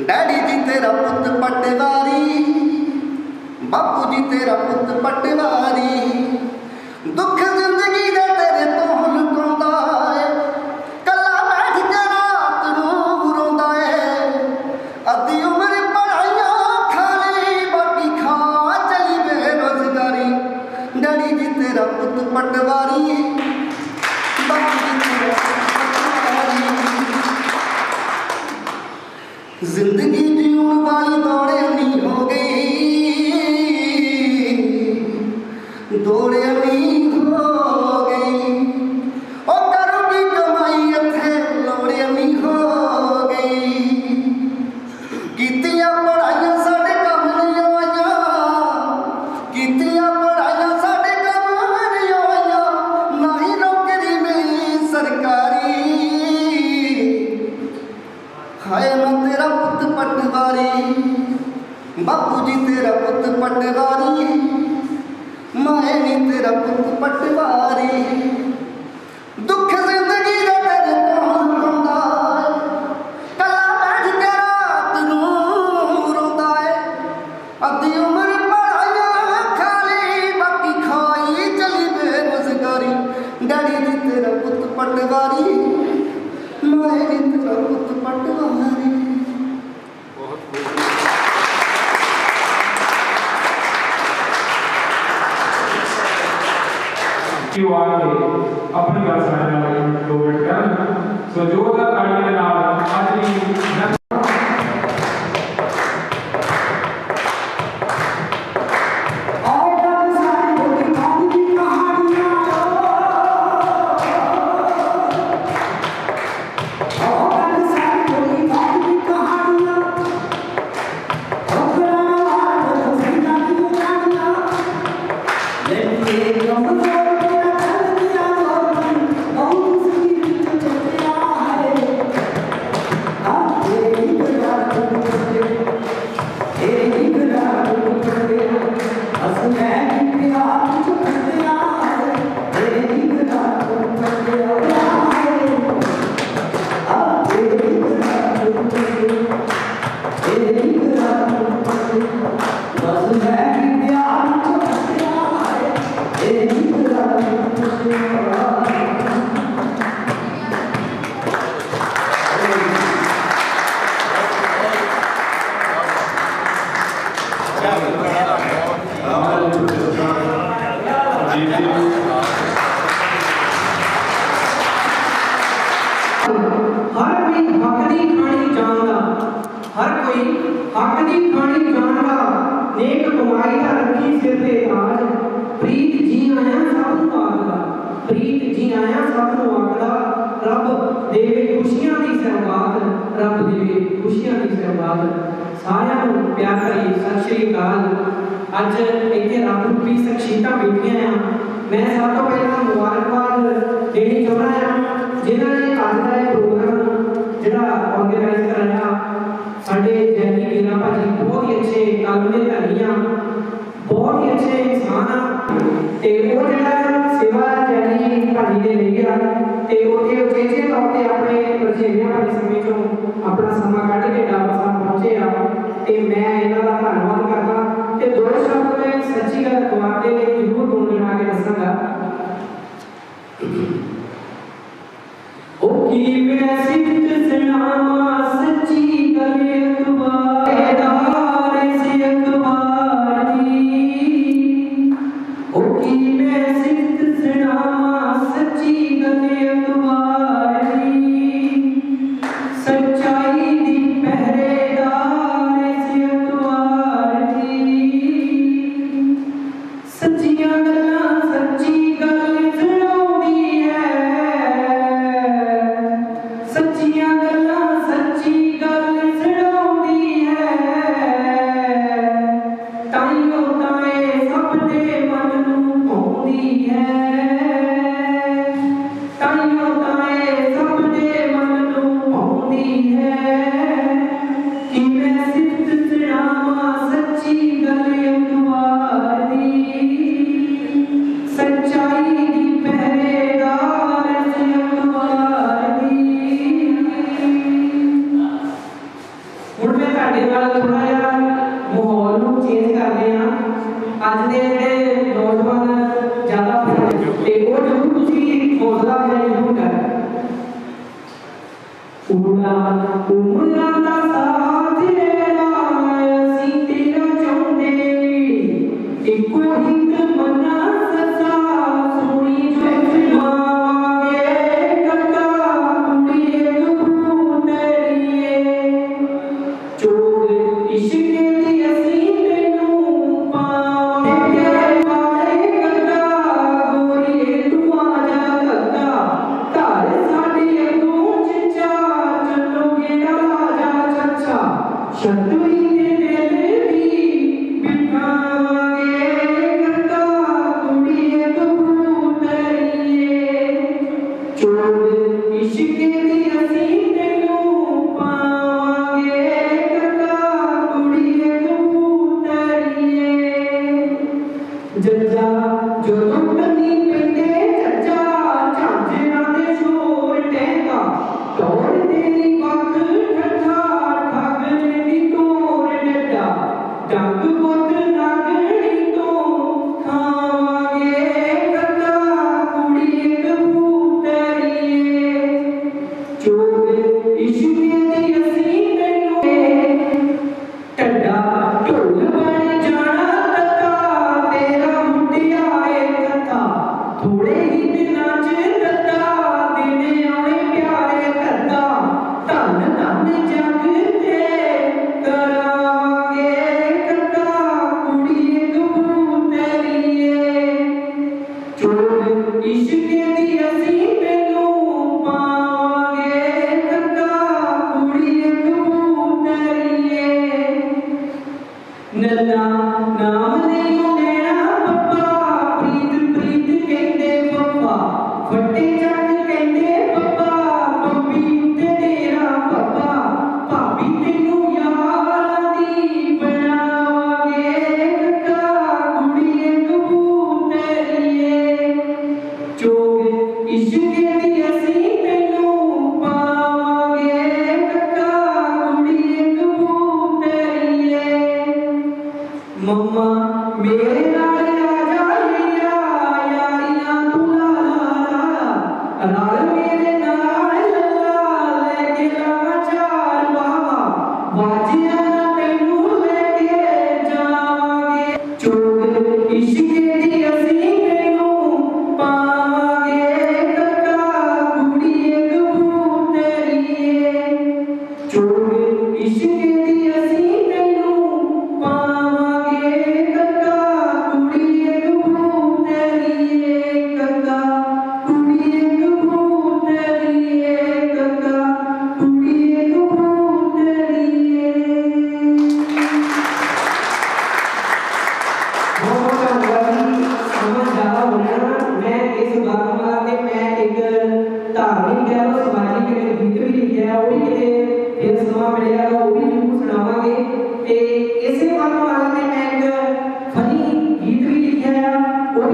डैडी जी तेरा पुत पटवारी बापू जी तेरा पुत पटवारी दुख जिंदगी दे तेरे तो लुकांदा है कला बैठ के रात नूं रोंदा है अद्धी उम्र पढ़ाइयां खाली बाकी खा चली बेरोजगारी डैडी जी तेरा पुत पटवारी बापू जी तेरा जिंदगी जीवन वाली दौड़े नहीं हो गई दौड़े नहीं हो गई ओ करों की कमाई अथे लौड़े नहीं हो गई कीतियां पढ़ाइयां साडे काम नहीं आईयां कीतियां पढ़ाइयां साडे काम नहीं आईयां ना ही नौकरी मिली सरकारी हाय मैं तेरा पुत पटवारी बापू जी तेरा पुत पटवारी मैं नी तेरा पुत पटवारी दुख जिंदगी दा तेरे तो रोंदा है कला बैठ के रात नूं रोंदा है अद्धी उम्र पढ़ाइयां खाली बाकी खाई चली बेरोजगारी डैडी जी तेरा पुत पटवारी मैं नी तेरा पुत पटवारी क्यों आगे अपनी गल साढ़े नाल दो मिनट करन सो जोरदार तालियां दे नाल अज दी अज इतने रब रूपी शख्सियत बैठिया मैं सब तो पहला मुबारकबाद देनी चाहना है जिन्होंने अज का प्रोग्राम जो ऑर्गेनाइज कराया साढ़े जैनी मीरा भाजी बहुत ही अच्छे कलम के धनिया बहुत ही अच्छे इंसान ਤੇ ਉਹ ਜਿਹੜਾ ਸੇਵਾ ਜਾਨੀ ਭਾਜੀ ਨੇ ਲਈ ਆ ਤੇ ਉੱਥੇ ਉਚੇਚੇ ਤੌਰ ਤੇ ਆਪਣੇ ਵਰਜੀਨੀਆ ਵਾਲੇ ਸਮੇਂ ਚੋਂ ਆਪਣਾ ਸਮਾਂ ਕੱਢ ਕੇ ਡਾਬਰਸਾਨ ਪਹੁੰਚੇ ਆ ਤੇ ਮੈਂ ਇਹਨਾਂ ਦਾ ਧੰਨਵਾਦ ਕਰਦਾ ਤੇ ਦੋ ਸ਼ਬਦ ਮੈਂ ਸੱਚੀ ਗੱਲ ਤੁਹਾਡੇ ਲਈ ਜ਼ਰੂਰ ਗੁਣਗੁਣਾ ਕੇ ਦੱਸਾਂਗਾ। ਉਹ ਕੀ ਮੈਂ ਸਿਫਤ ਸੁਣਾਵਾਂ ਸੱਚੀ ਗੱਲ ਅਖਬਾਰ ਦਾਰ ਸੀ ਅਖਬਾਰ ਦੀ। ਉਹ ਕੀ ਮੈਂ ਸਿਫਤ ਸੁਣਾਵਾਂ ਸੱਚੀ ਗੱਲ ਅਖਬਾਰ ਦੀ। ਸੱਚਾਈ ਦੀ ਪਹਿਰੇਦਾਰ ਸੀ ਅਖਬਾਰ ਦੀ। ਸੱਚੀਆਂ ਗੱਲਾਂ ਸੱਚੀ ਗੱਲ ਸੁਣਾਉਂਦੀ ਹੈ। ਸੱਚੀਆਂ ਗੱਲਾਂ ਸੱਚੀ ਗੱਲ ਸੁਣਾਉਂਦੀ ਹੈ। ਤਾਈਓ ਤਾਂ ਇਹ ਸਭ ਦੇ ਮਨ ਨੂੰ ਭਾਉਂਦੀ ਹੈ। ਤਾਈਓ ਤਾਂ ਇਹ ਸਭ ਦੇ ਮਨ ਨੂੰ ਭਾਉਂਦੀ ਹੈ। ਕਿ ਮੈਂ ਸਿਫਤ ਸੁਣਾਵਾਂ ਸੱਚੀ ਗੱਲ ਅਖਬਾਰ ਦੀ। ਸੱਚਾਈ ਦੀ ਪਹਿਰੇਦਾਰ ਸੀ ਅਖਬਾਰ ਦੀ। ਹੁਣ ਮੈਂ ਤੁਹਾਡੇ ਨਾਲ ਥੋੜਾ ਜਿਹਾ ਮਾਹੌਲ ਨੂੰ ਚੇਂਜ ਕਰਦੇ ਹਾਂ। ਅੱਜ ਦੇ ਜਿਹੜੇ ਨੌਜਵਾਨ ਜ਼ਿਆਦਾ ਤੇ ਉਹ ਜ਼ਰੂਰ ਤੁਸੀਂ ਹੌਸਲਾ ਜ਼ਰੂਰ ਕਰਨਾ। ਉਮਰਾਂ ਦਾ ਸਾਥ ਲੈਣਾ ਅਸੀਂ ਤੇਰਾ ਚਾਹੁੰਦੇ। ਇੱਕੋ ਹੀ ਤਮੰਨਾ ਸੱਚਾ ਸੋਹਣੀ ਜੋ ਮਾਵਾਂਗੇ ਕੱਕਾ ਕੁੜੀਏ ਗੱਭਰੂ ਤੇਰੀਏ। ਚੋਗ ਇਸ਼ਕ ਦੀ ਅਸੀਂ ਤੈਨੂੰ ਪਾਵਾਂਗੇ ਪਿਆਰੇ ਵਾਲੇ ਕੱਕਾ ਗੋਰੀਏ ਤੂੰ ਆ ਜਾ ਕੱਕਾ। ਘਰ ਸਾਡੇ ਅੱਗੋਂ ਚਿੱਚਾ ਚੱਲੋਗੇ ਰਾਜਾ ਚੱਚਾ। ਸ਼ਤੂਈ ਦੇ ਦਿਲ ਦੀ ਬਿਠਾਵਾਂਗੇ ਕੱਕਾ ਕੁੜੀਏ ਗੱਭਰੂ ਤੇਰੀਏ। ਚੋਗ ਇਸ਼ਕ ਦੀ ਅਸੀਂ ਤੈਨੂੰ ਪਾਵਾਂਗੇ ਕੱਕਾ ਕੁੜੀਏ ਗੱਭਰੂ ਤੇਰੀਏ। ਜੱਜਾ ਜਦੋਂ ਕੰਨੀ ਪੈਂਦੇ ਝੱਜਾ ਝਾਂਜਰਾਂ ਦੇ ਸ਼ੋਰ ਟਹਿਕਾ। ਦੌੜ ਤੇਰੀ ਪੱਖ ਠੱਠਾ ਠੱਗ ਦੀ ਤੋਰ ਡੱਡਾ। ਡੰਗ ਬੁੱਤ ਨਾਗਣੀ ਤੋਂ ਖਾਵਾਂਗੇ ਕੱਕਾ ਕੁੜੀਏ ਗੱਭਰੂ ਤੇਰੀਏ। ਚੋਗ ਇਸ਼ਕ ਦੀ ਅਸੀਂ ਤੈਨੂੰ ਟੱਡਾ ਢੋਲ ਬਣ ਜਾਣਾ ਤੱਤਾ। ਤੇਰਾ ਮੁੰਡਿਆਏ ਤੱਤਾ ਥੋੜੇ ਹੀ ਦਿਨਾਂ ਚ ਤੱਤਾ। ਦਿਨ ਆਉਣੇ ਪਿਆਰੇ ਕਰਦਾ ਧੰਨ ਧੰਨ ਜਗ ਤੇ ਕਰਾਵਾਂਗੇ ਕੱਕਾ ਕੁੜੀਏ ਗੱਭਰੂ ਤੇਰੀਏ। ਚੋਗ ਇਸ਼ਕ ਦੀ ਅਸੀਂ ਤੈਨੂੰ ਪਾਵਾਂਗੇ ਕੱਕਾ ਕੁੜੀਏ ਗੱਭਰੂ ਤੇਰੀਏ। ਨੱਨਾ ਨਾਮ ਨਹੀਂ ਲੈਣਾ ਪੱਪਾ। ਪ੍ਰੀਤ ਪ੍ਰੀਤ ਕਹਿੰਦੇ ਪੱਪਾ। ਫੱਟੇ ਜੱਟ ਕਹਿੰਦੇ ਪੱਪਾ। ਬੰਬੀ ਉੱਤੇ ਤੇਰਾ ਪੱਪਾ। ਭਾਬੀ ਤੈਨੂੰ ਯਾਰਾਂ ਦੀ ਬਣਾਵਾਂਗੇ ਕੱਕਾ ਕੁੜੀਏ ਗੱਭਰੂ ਤੇਰੀਏ। ਚੋ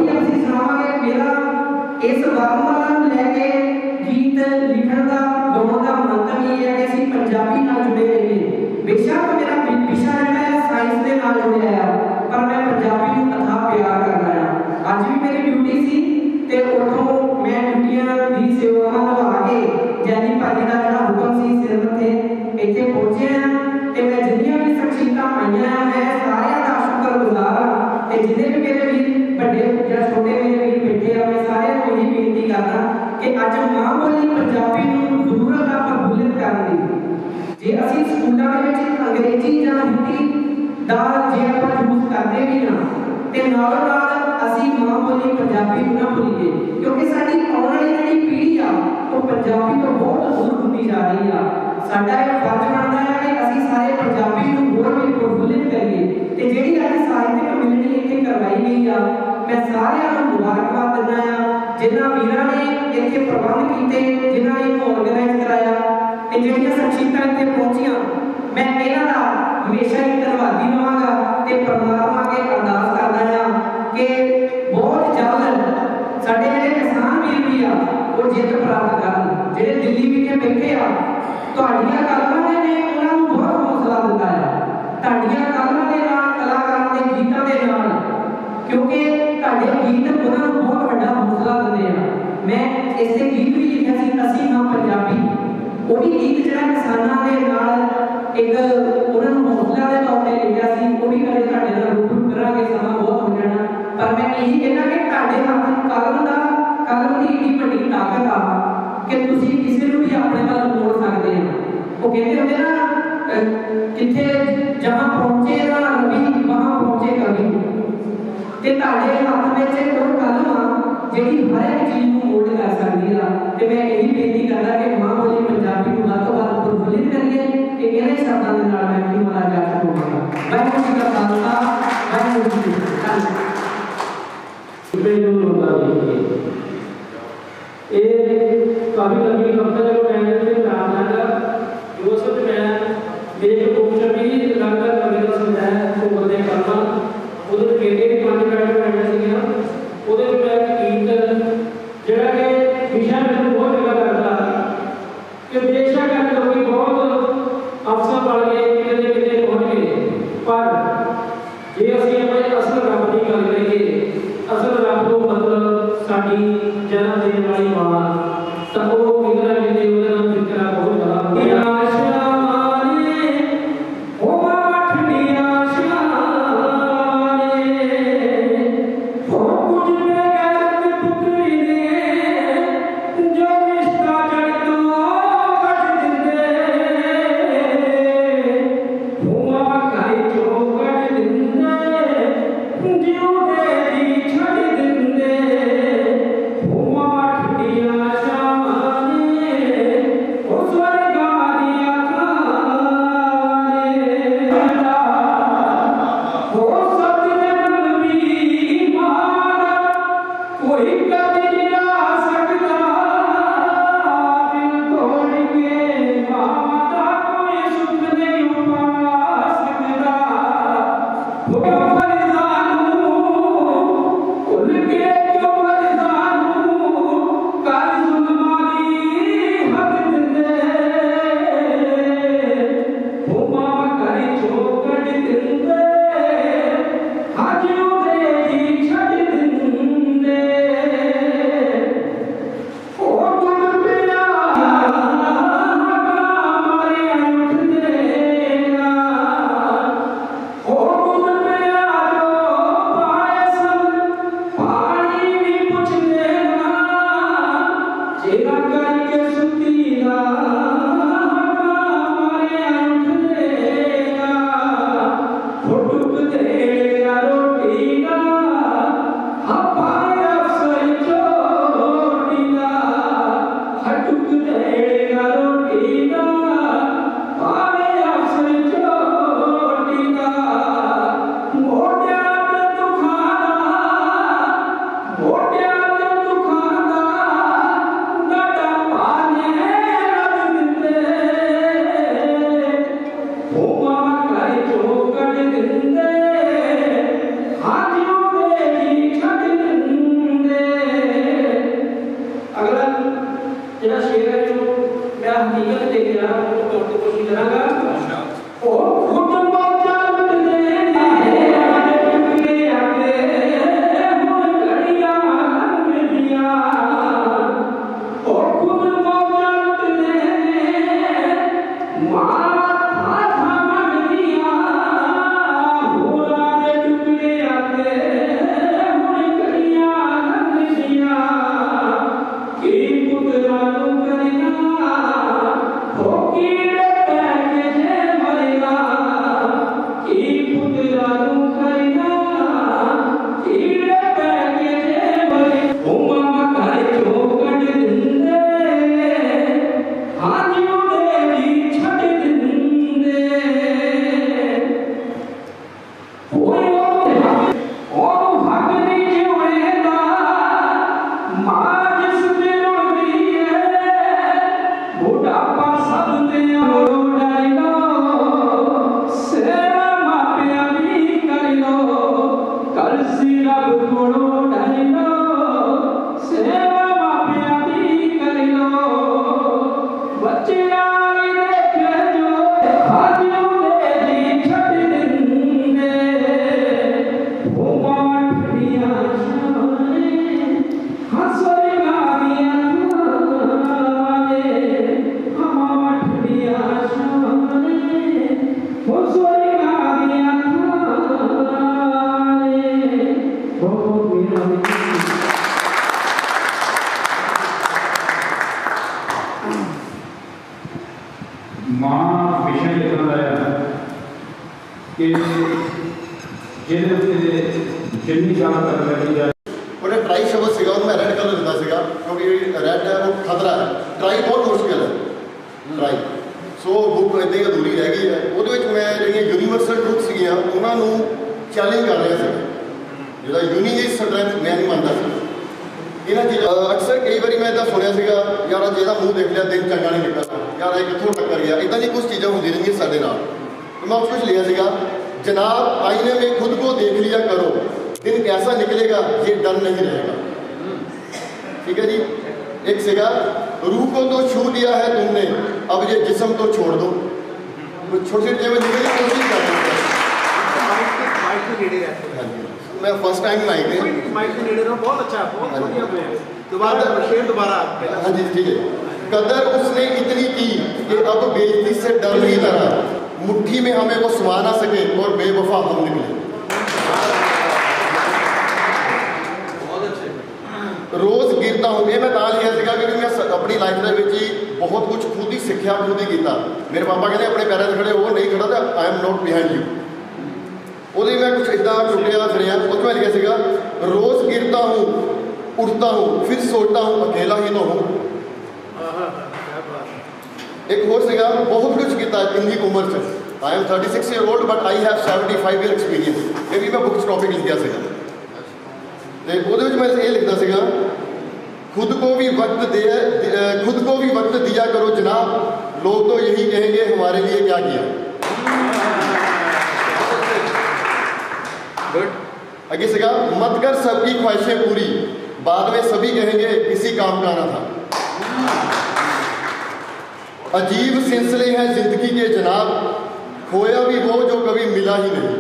ही ਅਸੀਂ ਸੁਣਾਵਾਂਗੇ। ਮੇਰਾ ਇਸ ਵਰਨਮਾਲਾ ਨੂੰ ਲੈ ਕੇ ਗੀਤ ਲਿਖਣ ਦਾ ਗਾਉਣ ਦਾ ਮੰਤਵ ਇਹ ਹੈ ਕਿ ਅਸੀਂ ਪੰਜਾਬੀ ਨਾਲ ਜੁੜੇ ਰਹੀਏ। ਬੇਸ਼ੱਕ ਮੇਰਾ ਵਿਸ਼ਾ ਜਿਹੜਾ ਹੈ ਸਾਇੰਸ ਦੇ ਨਾਲ ਜੁੜਿਆ ਹੈ, ਪਰ ਮੈਂ ਪੰਜਾਬੀ ਨੂੰ ਅਥਾਹ ਪਿਆਰ ਕਰਦਾ ਹਾਂ। ਅੱਜ ਵੀ ਮੇਰੀ ਡਿਊਟੀ ਸੀ ਤੇ ਉੱਥੋਂ ਮੈਂ ਡਿਊਟੀਆਂ ਦੀ ਸੇਵਾਵਾਂ ਨਿਭਾ ਕੇ ਜੈਨੀ ਭਾਜੀ ਦਾ ਜਿਹੜਾ ਹੁਕਮ ਸੀ ਸਿਰ ਮੱਥੇ ਇੱਥੇ ਪਹੁੰਚਿਆ ਤੇ ਮੈਂ ਜਿੰਨੀਆਂ ਵੀ ਸ਼ਖਸੀਅਤਾਂ ਆਈਆਂ ਮੈਂ ਸਾਰਿਆਂ ਦਾ ਸ਼ੁਕਰਗੁਜ਼ਾਰ ਹਾਂ। ਤੇ ਜਿੰਨੇ ਵੀ ਮੇਰੇ ਵੀਰ ਵੱਡੇ ਜਾਂ ਛੋਟੇ ਮੇਰੇ ਵੀਰ ਬੈਠੇ ਆ, ਮੈਂ ਸਾਰਿਆਂ ਨੂੰ ਇਹੀ ਬੇਨਤੀ ਕਰਦਾ ਕਿ ਅੱਜ ਮਾਂ ਬੋਲੀ ਪੰਜਾਬੀ ਨੂੰ ਜ਼ਰੂਰਤ ਆ ਪ੍ਰਫੁੱਲਿਤ ਕਰਨ ਦੀ। ਜੇ ਅਸੀਂ ਸਕੂਲਾਂ ਦੇ ਵਿੱਚ ਅੰਗਰੇਜ਼ੀ ਜਾਂ ਹਿੰਦੀ ਦਾ ਜੇ ਆਪਾਂ ਯੂਜ਼ ਕਰਦੇ ਵੀ ਨਾ ਤੇ ਨਾਲ ਅਸੀਂ ਮਾਂ ਬੋਲੀ ਪੰਜਾਬੀ ਨੂੰ ਨਾ ਭੁੱਲੀਏ, ਕਿਉਂਕਿ ਸਾਡੀ ਆਉਣ ਵਾਲੀ ਜਿਹੜੀ ਪੀੜ੍ਹੀ ਆ ਉਹ ਪੰਜਾਬੀ ਤੋਂ ਬਹੁਤ ਦੂਰ ਹੁੰਦੀ ਜਾ ਰਹੀ ਆ। ਸਾਡਾ ਇਹ ਫਰਜ਼ ਬਣਦਾ ਹੈ ਕਿ ਅਸੀਂ ਸਾਰੇ ਪੰਜਾਬੀ ਨੂੰ ਹੋਰ ਵੀ ਪ੍ਰਫੁੱਲਿਤ ਕਰੀਏ। ਤੇ ਜਿਹੜੀ ਅੱਜ ਸਾਹਿਤਕ ਮਿਲਣੀ ਇੱਥੇ ਕਰਵਾਈ ਗਈ ਆ, ਮੈਂ ਸਾਰਿਆਂ ਨੂੰ ਮੁਬਾਰਕਬਾਦ ਦਿੰਦਾ ਆ ਜਿਨ੍ਹਾਂ ਵੀਰਾਂ ਨੇ ਇੱਥੇ ਪ੍ਰਬੰਧ ਕੀਤੇ, ਜਿਨ੍ਹਾਂ ਨੇ ਇਹਨੂੰ ਆਰਗੇਨਾਈਜ਼ ਕਰਾਇਆ ਤੇ ਜਿਹੜੀਆਂ ਸ਼ਖਸੀਅਤਾਂ ਇੱਥੇ ਪਹੁੰਚੀਆਂ। ਮੈਂ ਇਹਨਾਂ ਦਾ ਹਮੇਸ਼ਾ ਹੀ ਧੰਨਵਾਦੀ ਰਹਾਂਗਾ ਤੇ ਪਰਮਾਤਮਾ ਅੱਗੇ ਅਰਦਾਸ ਕਰਦਾ ਹਾਂ ਕਿ ਬਹੁਤ ਜਲਦ ਸਾਡੇ ਜਿਹੜੇ ਕਿਸਾਨ ਵੀਰ ਵੀ ਆ ਉਹ ਜਿੱਤ ਪ੍ਰਾਪਤ ਕਰਨ। ਜਿਹੜੇ ਦਿੱਲੀ ਵਿਖੇ ਬੈਠੇ ਆ, ਤੁਹਾਡੀਆਂ ਕਲਮਾਂ ਨੇ ਉਹਨਾਂ ਨੂੰ ਬਹੁਤ ਹੌਸਲਾ ਦਿੱਤਾ ਹੈ। ਤੁਹਾਡੀਆਂ ਕਲਮਾਂ ਦੇ ਨਾਲ, ਕਲਾਕਾਰਾਂ ਦੇ ਗੀਤਾਂ ਦੇ ਨਾਲ, ਕਿਉਂਕਿ ਤੁਹਾਡੇ ਗੀਤ ਉਹਨਾਂ ਨੂੰ ਬਹੁਤ ਵੱਡਾ ਹੌਸਲਾ ਦਿੰਦੇ ਆ। ਮੈਂ ਇਸੇ ਗੀਤ ਵੀ ਲਿਖਿਆ ਸੀ ਅਸੀਂ ਹਾਂ ਪੰਜਾਬੀ। ਉਹ ਵੀ ਗੀਤ ਜਿਹੜਾ ਕਿਸਾਨਾਂ ਦੇ ਨਾਲ ਇੱਕ ਉਹਨਾਂ ਨੂੰ ਹੌਸਲਾ ਦੇ ਤੌਰ ਤੇ ਲਿਖਿਆ ਸੀ। ਉਹ ਵੀ ਕਦੇ ਤੁਹਾਡੇ ਨਾਲ ਰੂਬਰੂ ਕਰਾਂਗੇ, ਸਮਾਂ ਬਹੁਤ ਹੋ ਜਾਣਾ। ਪਰ ਮੈਂ ਇਹੀ ਕਹਿੰਦਾ ਕਿ ਤੁਹਾਡੇ ਹੱਥ ਕਲਮ ਦੀ ਇੰਨੀ ਵੱਡੀ ਤਾਕਤ ਆ ਕਿ ਤੁਸੀਂ ਕਿਸੇ ਨੂੰ ਵੀ ਆਪਣੇ ਵੱਲ ਮੋੜ ਸਕਦੇ ਆ। ਉਹ ਕਹਿੰਦੇ ਹੁੰਦੇ ਨਾ ਕਿੱਥੇ ਜਹਾਂ ਪਹੁੰਚੇ ਨਾ ਰਵੀ ਵਹਾਂ ਪਹੁੰਚੇ ਕਵੀ। ਤੇ ਤੁਹਾਡੇ ਹੱਥ ਵਿੱਚ ਉਹ ਕਲਮ ਆ ਜਿਹੜੀ ਹਰ ਇੱਕ ਚੀਜ਼ ਨੂੰ ਮੋੜ ਕਰ ਸਕਦੀ ਆ। ਤੇ ਮੈਂ ਇਹੀ ਬੇਨਤੀ ਕਰਦਾ ਕਿ ਮਾਂ ਬੋਲੀ ਪੰਜਾਬੀ ਨੂੰ ਵੱਧ ਤੋਂ ਵੱਧ ਪ੍ਰਫੁੱਲਿਤ ਕਰੀਏ। ਤੇ ਇਹਦੇ ਸ਼ਬਦਾਂ ਦੇ ਨਾਲ ਮੈਂ ਕੀ ਮਾਰਾ ਜਾ ਸਕੂੰਗਾ। ਵਾਹਿਗੁਰੂ ਜੀ ਕਾ ਖਾਲਸਾ, ਵਾਹਿਗੁਰੂ ਜੀ ਕੀ ਫਤਿਹ। ਇਹ ਕਾਫੀ ਲੰਬੀ ਕਵਿਤਾ ਜੋ ਮੈਂ ਇਹਦੇ ਨਾਮ ਨਾਲ ਜੋ ਸਭ ਮੈਂ ਮੇਰੇ ਕੋਲ ਵੀ ਲੰਗਰ ਕਵਿਤਾ ਸਮਝਾਇਆ ਤੋਂ ਬੰਦੇ ਕਰਨਾ ਉਹਦੇ ਕਿਹੜੇ ਪੰਜ ਕਾਇਦੇ ਬਣਾਏ ਸੀਗੇ। ਉਹਦੇ ਵਿੱਚ ਮੈਂ ਇੱਕ ਗੀਤ ਜਿਹੜਾ ਕਿ ਵਿਸ਼ਾ ਮੈਨੂੰ ਬਹੁਤ ਚੰਗਾ ਲੱਗਦਾ ਕਿ ਬੇਸ਼ੱਕ ਲੋਕੀ ਬਹੁਤ ਅਫਸਰ ਬਣ ਗਏ, ਕਿਤੇ ਕਿਤੇ ਪਹੁੰਚ ਗਏ, ਪਰ ਜੇ ਅਸੀਂ ਆਪਣੇ ਅਸਲ ਰੱਬ ਦੀ ਗੱਲ ਕਰੀਏ, ਅਸਲ ਰੱਬ ਤੋਂ ਮਤਲਬ ਸਾਡੀ ਜਨਮ ਦੇਣ ਵਾਲੀ ਮਾਂ, ਤਾਂ ਉਹ ਕਿਤੇ ਨਾ ਕਿਤੇ ਉਹਦਾ ਨਾਮ ਜ਼ਿਕਰ ਬਹੁਤ ਜ਼ਿਆਦਾ छड़ दिंदे हुआ ठंडिया शाम ਦੀ ਗੱਲ ਕਰਨ ਲੱਗੀ ਜਾ ਉਹਨੇ ਟਰਾਈ ਸ਼ਬਦ ਸੀਗਾ ਉਹਨੂੰ ਮੈਂ ਰੈੱਡ ਕਲਰ ਦਿੱਤਾ ਸੀਗਾ ਕਿਉਂਕਿ ਰੈੱਡ ਹੈ ਉਹ ਖਤਰਾ ਹੈ। ਟਰਾਈ ਬਹੁਤ ਮੁਸ਼ਕਿਲ ਹੈ ਟਰਾਈ। ਸੋ ਬੁੱਕ ਇੱਦਾਂ ਹੀ ਅਧੂਰੀ ਰਹਿ ਗਈ ਹੈ। ਉਹਦੇ ਵਿੱਚ ਮੈਂ ਜਿਹੜੀਆਂ ਯੂਨੀਵਰਸਲ ਟਰੂਥ ਸੀਗੀਆਂ ਉਹਨਾਂ ਨੂੰ ਚੈਲੰਜ ਕਰ ਰਿਹਾ ਸੀ। ਜਿਹੜਾ ਯੂਨਿਕ ਇਜ਼ ਸਟਰੈਂਥ ਮੈਂ ਨਹੀਂ ਮੰਨਦਾ ਸੀ ਇਹਨਾਂ ਚੀਜ਼ਾਂ। ਅਕਸਰ ਕਈ ਵਾਰੀ ਮੈਂ ਇੱਦਾਂ ਸੁਣਿਆ ਸੀਗਾ ਯਾਰ ਅੱਜ ਇਹਦਾ ਮੂੰਹ ਦੇਖ ਲਿਆ ਦਿਨ ਚੰਗਾ ਨਹੀਂ ਨਿਕਲਦਾ, ਯਾਰ ਇਹ ਕਿੱਥੋਂ ਟੱਕਰ ਗਿਆ, ਇੱਦਾਂ ਦੀ ਕੁਝ ਚੀਜ਼ਾਂ ਹੁੰਦੀਆਂ ਰਹਿੰਦੀਆਂ ਸਾਡੇ ਨਾਲ। मैं कुछ लिया सीगा जनाब आईने में खुद को देख लिया करो, दिन कैसा निकलेगा ये डर नहीं रहेगा। ठीक है जी। एक सीगा रूह को तो छू लिया है तुमने, अब ये जिस्म तो छोड़ दो। छोटी छोटी चीज़ें निकलने की कोशिश कर रहे हैं। मैं फर्स्ट टाइम माइक है बहुत अच्छा दोबारा हाँ जी ठीक है। कदर उसने इतनी की कि अब बेइज्जती से डर नहीं लगा, मुट्ठी में हमें वो समा ना सके और बेवफा हम निकले। रोज़ गिरता हूँ ये मैं तां लिया सीगा क्योंकि मैं अपनी लाइफ के विच ही बहुत कुछ खुद ही सीखा खुद ही किया। मेरे पापा कहते अपने पैरों से खड़े हो, नहीं खड़ा तो I am not behind you. ਉਹਦੇ मैं कुछ इदा टुटिया फिरिया उस मैं लिखा सीगा रोज़ गिरता हूँ उठता हूँ फिर सोचता हूँ अकेला ही तो हूँ। एक और सीगा बहुत कुछ किया इन्नी उम्र से। I am 36 year old but I have 75 year experience. ये भी मैं बुक्स टॉपिक लिखा सीगा ते ਉਹਦੇ ਵਿੱਚ मैं ये लिखता सीगा खुद को भी वक्त दिया करो जनाब, लोग तो यही कहेंगे हमारे लिए क्या किया। आगे सीगा मत कर सबकी ख्वाहिशें पूरी, बाद में सभी कहेंगे किसी काम का ना था। अजीब सिलसिले हैं जिंदगी के जनाब, खोया भी वो जो कभी मिला ही नहीं।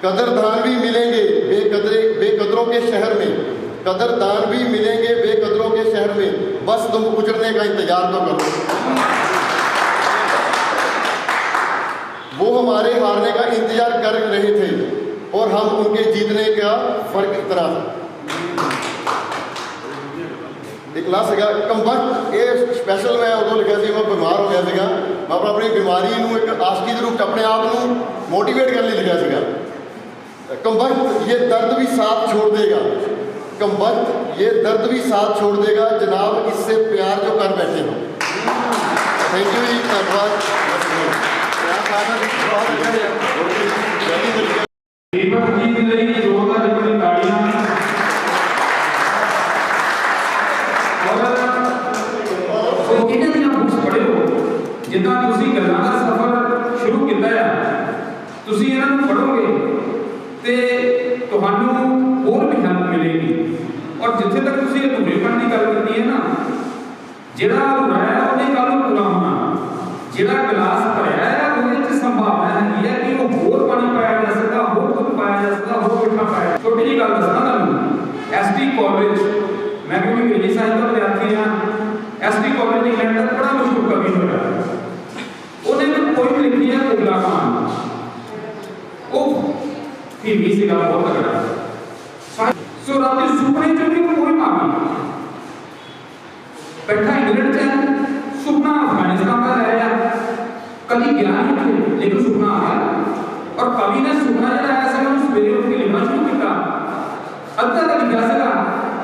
कदरदान भी मिलेंगे बेकदरों के शहर में, कदरदान भी मिलेंगे बेकदरों के शहर में, बस तुम उजड़ने का इंतजार तो करो। वो हमारे हारने का इंतजार कर रहे थे और हम उनके जीतने का फर्क इतना था। एक लास्ट है कम वक्त ये स्पैशल मैं उदों लिखा सी मैं बीमार हो गया सीगा, मैं अपनी बीमारी नूं एक आशकी के रूप अपने आप को मोटिवेट करने लिखा सीगा। कम वक्त ये दर्द भी साथ छोड़ देगा, कम वक्त ये दर्द भी साथ छोड़ देगा जनाब, इससे प्यार जो कर बैठे हो। थैंक यू जी, धन्यवाद। दीपक जी के लिए जोरदार अपनी तालियां। और ਇਹਨਾਂ ਦੀਆਂ ਬੁੱਕਸ ਪੜ੍ਹੋ, ਜਿੱਦਾਂ ਤੁਸੀਂ ਗੱਲਾਂ ਦਾ ਸਫ਼ਰ ਸ਼ੁਰੂ ਕੀਤਾ ਹੈ, ਤੁਸੀਂ ਇਹਨਾਂ ਨੂੰ ਪੜ੍ਹੋਗੇ ਤੇ ਤੁਹਾਨੂੰ ਹੋਰ ਵੀ ਹੈਲਪ ਮਿਲੇਗੀ। ਔਰ ਜਿੱਥੇ ਤੱਕ ਤੁਸੀਂ ਅਧੂਰੇਪਣ ਦੀ ਗੱਲ ਕੀਤੀ ਹੈ ਨਾ, ਜਿਹੜਾ ਅਧੂਰਾ ਹੈ ਉਹਨੇ ਕੱਲ੍ਹ ਨੂੰ ਪੂਰਾ ਹੋਣਾ। ਜਿਹੜਾ ਗਲਾਸ ਭਰਿਆ ਹੈ ਉਹਦੇ 'ਚ ਸੰਭਾਵਨਾ ਹੈਗੀ ਹੈ ਕਿ ਉਹ ਹੋਰ ਪਾਣੀ ਪਾਇਆ ਜਾ ਸਕਦਾ, ਹੋਰ ਦੁੱਧ ਪਾਇਆ ਜਾ ਸਕਦਾ, ਹੋਰ ਮਿੱਠਾ ਪਾਇਆ। ਛੋਟੀ ਜਿਹੀ ਗੱਲ ਦੱਸਣਾ ਤੁਹਾਨੂੰ, SD ਕਾਲਜ मैं भी अंग्रेजी साहित्य का विद्यार्थी हाँ। SD कालेज इंग्लैंड का बड़ा मशहूर कवि होगा, उन्हें पोइम लिखी है कुबला खान। वो फिल्मी से गाना बहुत तगड़ा। सो रात सुपने जो भी पोइम आ गई, बैठा इंग्लैंड से सुपना अफगानिस्तान का रहा, कभी गया नहीं थे लेकिन सुपना आ गया। और कवि ने सुपना जरा ऐसा मैं सवेरे उठ के लिखना शुरू किया, अद्धा तक लिखा सका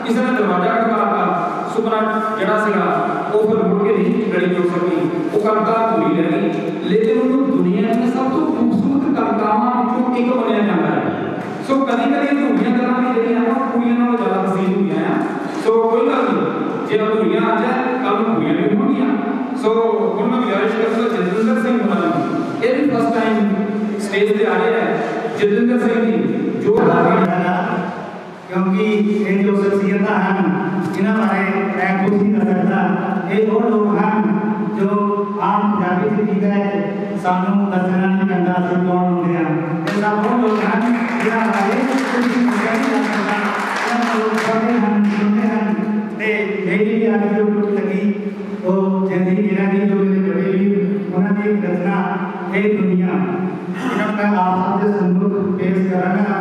किसी ने दरवाजा खटखटाया, सुपना जड़ा सीगा वो फिर मुड़ के नहीं गली जुड़ सकी, वो कविता पूरी रह गई। लेकिन उन्होंने दुनिया में सब तो खूबसूरत कवितावां विचों एक बनिया जाता है। सो कभी कभी अधूरियां गल्लां भी ਜਿਹੜੀਆਂ ਆ ਪੂਰੀਆਂ ਨਾਲੋਂ ਜ਼ਿਆਦਾ ਤਸੀਲ ਹੁੰਦੀਆਂ ਆ। सो कोई गल नहीं, जे अधूरियां आ जाए कल ਨੂੰ ਪੂਰੀਆਂ ਵੀ ਹੋਣਗੀਆਂ। सो ਹੁਣ ਮੈਂ ਗੁਜ਼ਾਰਿਸ਼ ਕਰਦਾ ਜਤਿੰਦਰ ਸਿੰਘ ਹੋਣਾ ਨੂੰ, ਇਹ ਵੀ ਫਸਟ ਟਾਈਮ स्टेज पे आ रहे हैं। जतिंदर सिंह जी जो क्योंकि ये जो शख्सियत हैं इन्हों बारे मैं कुछ नहीं कर सकता। ये वो लोग हैं जो आम पंजाबी से ठीक है सानू दसना नहीं पैंदा असीं कौन होंदे हैं। ये सब वो लोग हैं जिन्हां बारे कुछ नहीं कर सकता। इन्हां लोग पढ़दे हैं सुनते हैं ते मेरी भी अज जो कुछ लगी वो जिंदगी मेरा की जो मेरे बड़े भी उन्होंने एक रचना ये दुनिया इन्होंने मैं आप सबके सम्मुख पेश करांगा।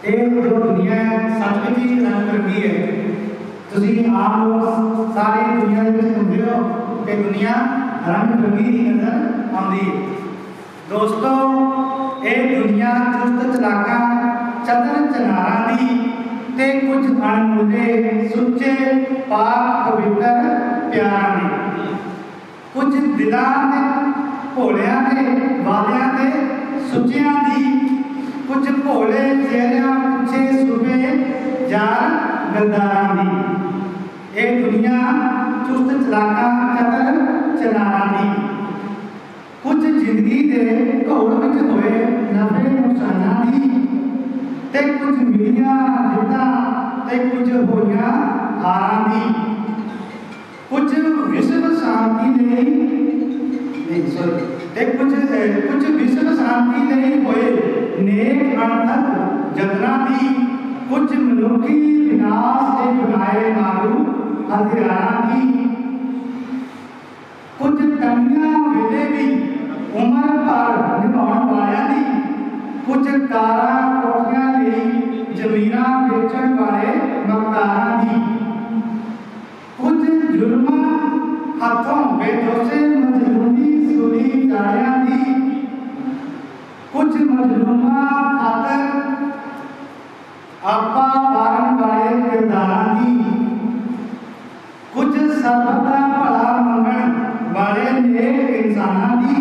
ये जो दुनिया है सचमुच ही रंग बिरंगी है। तुसी आप लोग सारी दुनिया में घूमते हो तो दुनिया रंग बिरंगी ही नजर आती है। दोस्तों ये दुनिया चुस्त चलाका चतर चनारा दी ते कुछ अणमुल्ले सुच्चे पाक पवित्र प्यारा ने कुछ दिलां दे भोलियां दे वादियां दे सुच्चियां दी कुछ भोले चेहरियां पिछे सुबे जान गद्दारां दी ये दुनिया चुस्त चलाका चतर चनारा दी कुछ जिंदगी दे घोड़ विच होए नफे नुकसानां दी ते कुछ मिलियां जिद्दां ते कुछ होइयां हारां दी कुछ विश्व शांति लई ते कुछ विश्व शांति लई होए नेक अणथक जतनां दी कुछ मनुखी विनाश दे बनाए मारू हथियारां दी कुछ तंगियां वेले भी उम्र भर निभाउण वालियां दी कुछ कारां कोठियां लई जमीनां वेचण वाले मकदारां दी कुछ जुल्मां हाथों बेदोषे मजलूमी सूली चाड़ियां दी कुछ मजलूमां खातर आपा वारन वाले किरदारां दी कुछ सबक दा भला मंगण वाले नेक इंसानां दी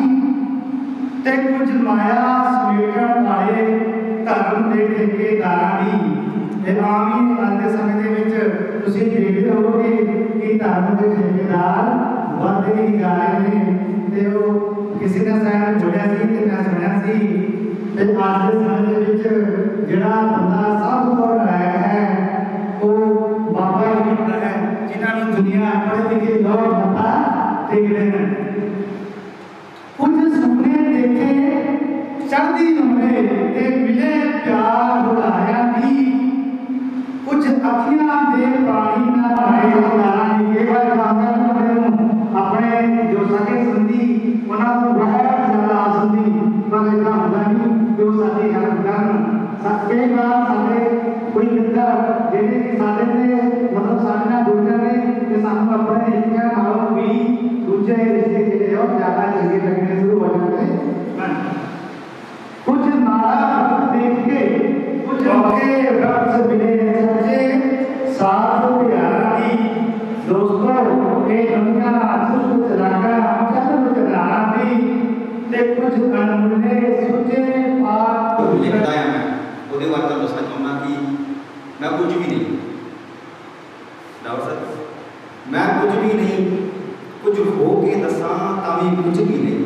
ते कुछ माया समेटण वाले धर्म दे ठेकेदारां दी ते आम ही अज दे समय दे विच तुसीं देखदे होवोगे कि धर्म दे ठेकेदार वधदे ही जा रहे ने ते ओह किसी ने शायद बोलिया सी ते मैं सुनिया सी ते अज दे समय दे विच जिहड़ा बंदा सब तो लायक है ओह बाबा ही होंदा है जिन्हां नूं दुनिया पढ़ लिखे लोग मत्था टेकदे ने कुछ सुपने देखे चढ़दी उमरे ते मिले प्यार बुलाया दी कुछ अखियां दे पानी ना पाए नारां ये बार अपने जो सके संधी उन्हां नूं बहुत ज्यादा आसंदी पर इतना होंदा नहीं कि वो साडी हेल्प करन सके बार साडे कोई मित्र जिहड़े कि साडे ते मतलब साडे नाल जुड़दे ने ते सानूं अपने रिश्तिਆਂ नालों भी दूजे रिश्ते जिहड़े और ज्यादा चंगे लगने शुरू हो जाते हैं कुछ नारा देख के कुछ मौके रब्स मिले सच्चे साथ प्यारा दी दोस्तों ये दुनिया चुस्त चलाका चतर चनारा दी ते कुछ अणमुल्ले सुच्चे पाक लिखदा है मैं ਉਹਦੇ ਬਾਰੇ ਤੁਹਾਨੂੰ ਦੱਸਣਾ ਚਾਹੁੰਦਾ ਕਿ मैं कुछ भी नहीं डावर सर मैं कुछ भी नहीं कुछ हो के दसा तावी कुछ भी नहीं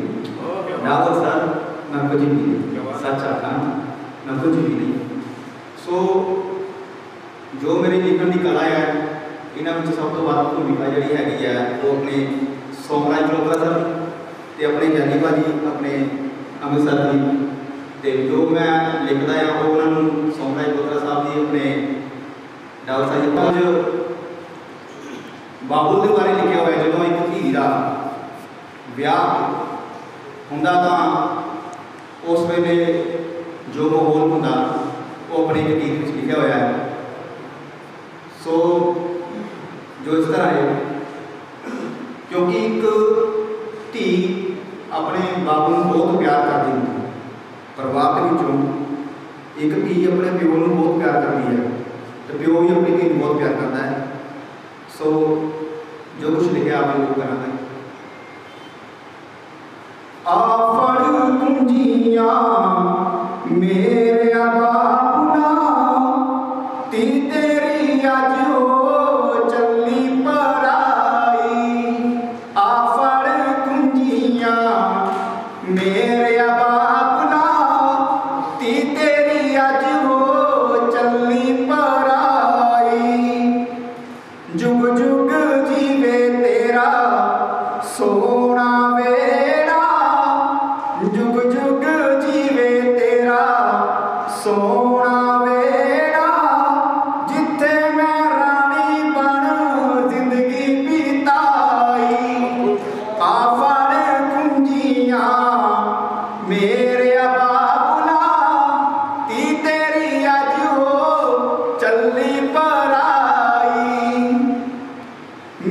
डावर सर मैं कुछ भी नहीं सच आखा मैं कुछ भी नहीं सो जो मेरी लिखण की कला है इन्हां विच सब तो वध भूमिका जिहड़ी हैगी है वो अपने सोमराज चोपड़ा सर ते अपने ज्ञानी भाजी अपने अमृतसर जी ते जो मैं लिखदा है वो उन्होंने सोमराज चोपड़ा साहब जी अपने डावर साहब कुछ बाबुल के बारे लिखा हुआ है जो एक धी का विआह हुंदा तां उस वेले जो माहौल हुंदा वो अपने एक गीत में लिखा हुआ है सो जो इस तरह है क्योंकि एक धी अपने बाबू को बहुत प्यार करती है परिवार के विचों एक धी अपने प्यो को बहुत प्यार करती है तो प्यो भी अपनी धी बहुत प्यार करता है सो जो कुछ लिखे आप वो करना है आफड़ कुंजिया मेरे बाबुला ती तेरी अज हो चली पराई आफड़ कुंजिया मेरे बाबुला ती तेरी अज हो चली पराई जुग जुग जीवे तेरा सोना वेड़ा जुग जुग जीवे तेरा सोना वेड़ा जिथे मैं रानी बन जिंदगी बिताई आफड़ कुंजिया मेरे बाबुला ती तेरी अज हो चली पराई